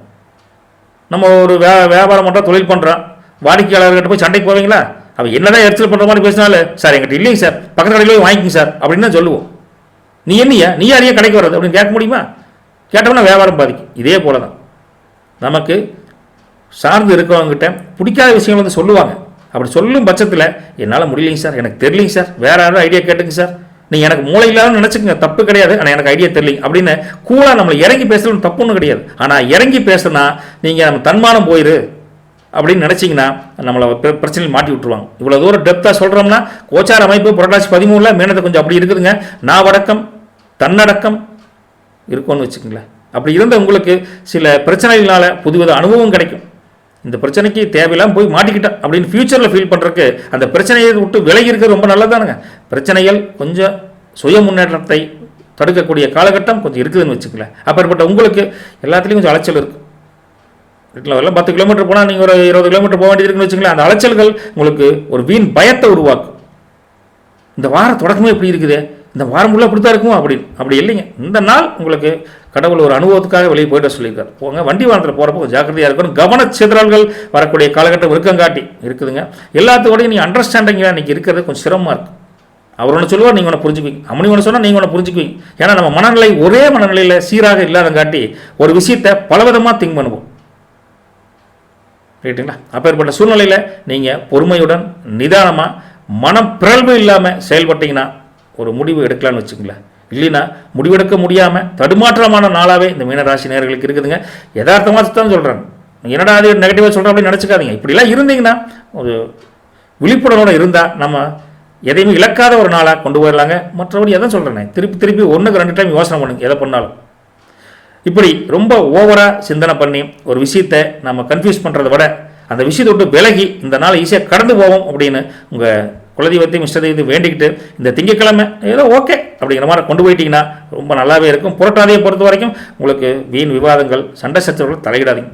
நம்ம ஒரு வியாபாரம் பண்ணுறோம், தொழில் பண்ணுறோம், வாடிக்கையாளர்கிட்ட போய் சண்டைக்கு போவீங்களா? அவள் என்னதான் எரிச்சல் பண்ணுற மாதிரி பேசினாலும் சார் எங்கிட்ட இல்லைங்க சார், பக்கத்து கடையில் போய் வாங்கிக்கிங்க சார் அப்படின்னு தான் சொல்லுவோம். நீ என்னையா நீ யாரையா கடைக்கு வர்றது அப்படின்னு கேட்க முடியுமா? கேட்டோம்னா வியாபாரம் பாதிக்கும். இதே போல தான் நமக்கு சார்ந்து இருக்கிறவங்ககிட்ட பிடிக்காத விஷயங்கள் வந்து சொல்லுவாங்க. அப்படி சொல்லும் பட்சத்தில் என்னால் முடியலைங்க சார், எனக்கு தெரியலைங்க சார், வேறு யாரும் ஐடியா கேட்டுங்க சார், நீங்கள் எனக்கு மூளை இல்லாத நினச்சிக்கங்க, தப்பு கிடையாது, ஆனால் எனக்கு ஐடியா தெரியலைங்க அப்படின்னு கூலாக நம்மளை இறங்கி பேசுறது தப்பு ஒன்றும் கிடையாது. ஆனால் இறங்கி பேசுனா நீங்கள் நம்ம தன்மானம் போயிரு அப்படின்னு நினச்சிங்கன்னா நம்மளை பிரச்சனையில் மாட்டி விட்டுருவாங்க. இவ்வளோ தூரம் டெப்த்தாக சொல்கிறோம்னா கோச்சார அமைப்பு புரட்டாசி 13 மீனத்தை கொஞ்சம் அப்படி இருக்குதுங்க. நாவடக்கம் தன்னடக்கம் இருக்கும்னு வச்சுக்கோங்களேன். அப்படி இருந்த உங்களுக்கு சில பிரச்சனைகளால் புதுவித அனுபவம் கிடைக்கும். இந்த பிரச்சனைக்கு தேவையில்லாமல் போய் மாட்டிக்கிட்டேன் அப்படின்னு ஃப்யூச்சரில் ஃபீல் பண்ணுறதுக்கு அந்த பிரச்சனையை விட்டு விலகி இருக்கிறது ரொம்ப நல்லதானுங்க. பிரச்சனைகள் கொஞ்சம் சுய முன்னேற்றத்தை தடுக்கக்கூடிய காலகட்டம் கொஞ்சம் இருக்குதுன்னு வச்சுக்கலேன். அப்பேற்பட்ட உங்களுக்கு எல்லாத்துலேயும் கொஞ்சம் அலைச்சல் இருக்குது. வீட்டில் வரலாம் 10 கிலோமீட்டர் போனால் நீங்கள் ஒரு 20 கிலோமீட்டர் போக வேண்டியது இருக்குன்னு வச்சுக்கலேன். அந்த அலைச்சல்கள் உங்களுக்கு ஒரு வீண் பயத்தை உருவாக்கும். இந்த வாரம் தொடக்கமே எப்படி இருக்குது, இந்த வாரம் ஃபுல்லாக இப்படி தான் இருக்குமோ அப்படி இல்லைங்க. இந்த நாள் உங்களுக்கு கடவுள் ஒரு அனுபவத்துக்காக வெளியே போய்ட்டு சொல்லியிருக்காரு. போங்க, வண்டி வாகனத்தில் போகிறப்போ கொஞ்சம் ஜாக்கிரதையாக இருக்கணும். கவனச்சிதறல்கள் வரக்கூடிய காலகட்டம் இருக்கங்காட்டி இருக்குதுங்க. எல்லாத்தோடையும் நீங்கள் அண்டர்ஸ்டாண்டிங்காக இன்றைக்கி இருக்கிறது கொஞ்சம் சிரமமாக இருக்குது. அவர் ஒன்று சொல்லுவார், நீங்கள் ஒன்று புரிஞ்சுக்குவீங்க. அம்மனி ஒன்று சொன்னால் நீங்கள் ஒன்று புரிஞ்சுக்குவீங்க. ஏன்னா நம்ம மனநிலை ஒரே மனநிலையில் சீராக இல்லாதங்காட்டி ஒரு விஷயத்தை பலவிதமாக திங்க் பண்ணுவோம். ரைட்டுங்களா? அப்பேற்பட்ட சூழ்நிலையில் நீங்கள் பொறுமையுடன் நிதானமாக மனம் பிறழ்வு இல்லாமல் செயல்பட்டீங்கன்னா ஒரு முடிவு எடுக்கலான்னு வச்சுங்களேன். இல்லைன்னா முடிவெடுக்க முடியாமல் தடுமாற்றமான நாளாகவே இந்த மீனராசி நேயர்களுக்கு இருக்குதுங்க. யதார்த்தமாக தான் சொல்கிறாங்க. என்னடா அது நெகட்டிவாக சொல்கிறேன் அப்படின்னு நினச்சிக்காதீங்க. இப்படிலாம் இருந்தீங்கன்னா ஒரு விழிப்புணர்வோடு இருந்தால் நம்ம எதையுமே இழக்காத ஒரு நாளாக கொண்டு போயிடலாங்க. மற்றபடி எதை சொல்கிறேன், திருப்பி 1க்கு 2 டைம் யோசனை பண்ணுங்க எதை பண்ணாலும். இப்படி ரொம்ப ஓவராக சிந்தனை பண்ணி ஒரு விஷயத்தை நம்ம கன்ஃபியூஸ் பண்ணுறதை விட அந்த விஷயத்தை விட்டு விலகி இந்த நாள் ஈஸியாக கடந்து போவோம் அப்படின்னு உங்கள் குலதெய்வத்தையும் இஷ்ட தெய்வத்தையும் வேண்டிக்கிட்டு இந்த திங்கட்கிழமை ஏதோ ஓகே அப்படிங்கிற மாதிரி கொண்டு போயிட்டீங்கன்னா ரொம்ப நல்லாவே இருக்கும். புரட்டாதியை பொறுத்த வரைக்கும் உங்களுக்கு வீண் விவாதங்கள், சண்டை சச்சரவுகள் தலையிடாதீங்க.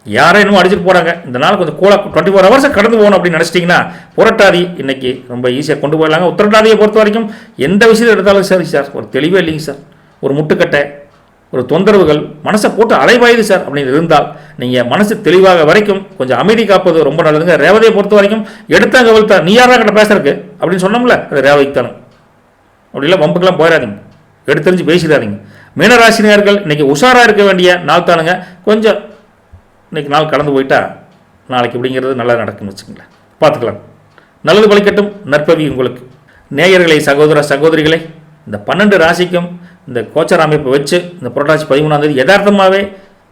யாரும் இன்னும் அடிச்சுட்டு போகிறாங்க, இந்த நாள் கொஞ்சம் கூலாக 24 ஹவர்ஸை கடந்து போகணும் அப்படின்னு நினச்சிட்டிங்கன்னா புரட்டாதி இன்னைக்கு ரொம்ப ஈஸியாக கொண்டு போயிடலாங்க. உத்திரட்டாதியை பொறுத்த வரைக்கும் எந்த விஷயத்தை எடுத்தாலும் சரி சார், ஒரு தெளிவே இல்லைங்க சார், ஒரு முட்டுக்கட்டை, ஒரு தொந்தரவுகள், மனசை போட்டு அலைவாயுது சார் அப்படின்னு இருந்தால் நீங்கள் மனசு தெளிவாக வரைக்கும் கொஞ்சம் அமைதி காப்பது ரொம்ப நல்லதுங்க. ரேவதியை பொறுத்த வரைக்கும் எடுத்தாங்க கவிழ்த்தா நீ யாரா கிட்ட பேசுறதுக்கு அப்படின்னு சொன்னோம்ல, அது ரேவதிக்கு தானே. அப்படி இல்லை வம்புக்கெல்லாம் போயிடாதீங்க, எடுத்தறிஞ்சு பேசிடாதீங்க. மீனராசினியர்கள் இன்னைக்கு உஷாராக இருக்க வேண்டிய நாள் தானுங்க. கொஞ்சம் இன்னைக்கு நாள் கடந்து போயிட்டா நாளைக்கு இப்படிங்கிறது நல்லா நடக்குன்னு வச்சுங்களேன். பார்த்துக்கலாம். நல்லது பலிக்கட்டும். நற்பவி உங்களுக்கு. நேயர்களை, சகோதர சகோதரிகளை, இந்த 12 ராசிக்கும் இந்த கோச்சர் அமைப்பை வச்சு இந்த புரட்டாசி 13ஆம் தேதி யதார்த்தமாகவே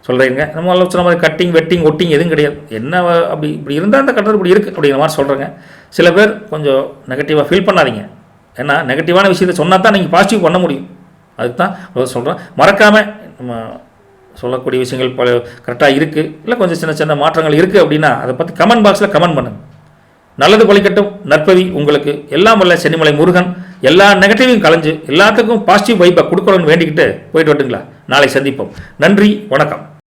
சொல்கிறீங்க. நம்ம சொன்ன மாதிரி கட்டிங் வெட்டிங் ஒட்டிங் எதுவும் கிடையாது. என்ன அப்படி இப்படி இருந்தால் அந்த கட்டணம் இப்படி இருக்குது அப்படிங்கிற மாதிரி சொல்கிறேங்க. சில பேர் கொஞ்சம் நெகட்டிவாக ஃபீல் பண்ணாதீங்க. ஏன்னா நெகட்டிவான விஷயத்தை சொன்னால் தான் நீங்கள் பாசிட்டிவ் பண்ண முடியும். அதுக்கு தான் சொல்கிறேன். மறக்காமல் நம்ம சொல்லக்கூடிய விஷயங்கள் பல கரெக்டாக இருக்குது, இல்லை கொஞ்சம் சின்ன சின்ன மாற்றங்கள் இருக்குது அப்படின்னா அதை பற்றி கமெண்ட் பாக்ஸில் கமெண்ட் பண்ணுங்கள். நல்லது பலிக்கட்டும். நற்பவி உங்களுக்கு. எல்லாம் வல்ல சென்னிமலை முருகன் எல்லா நெகட்டிவையும் கலைஞ்சு எல்லாத்துக்கும் பாசிட்டிவ் வைப்பை கொடுக்கணும்னு வேண்டிக்கிட்டு போயிட்டு வரட்டுங்களா. நாளை சந்திப்போம். நன்றி, வணக்கம்.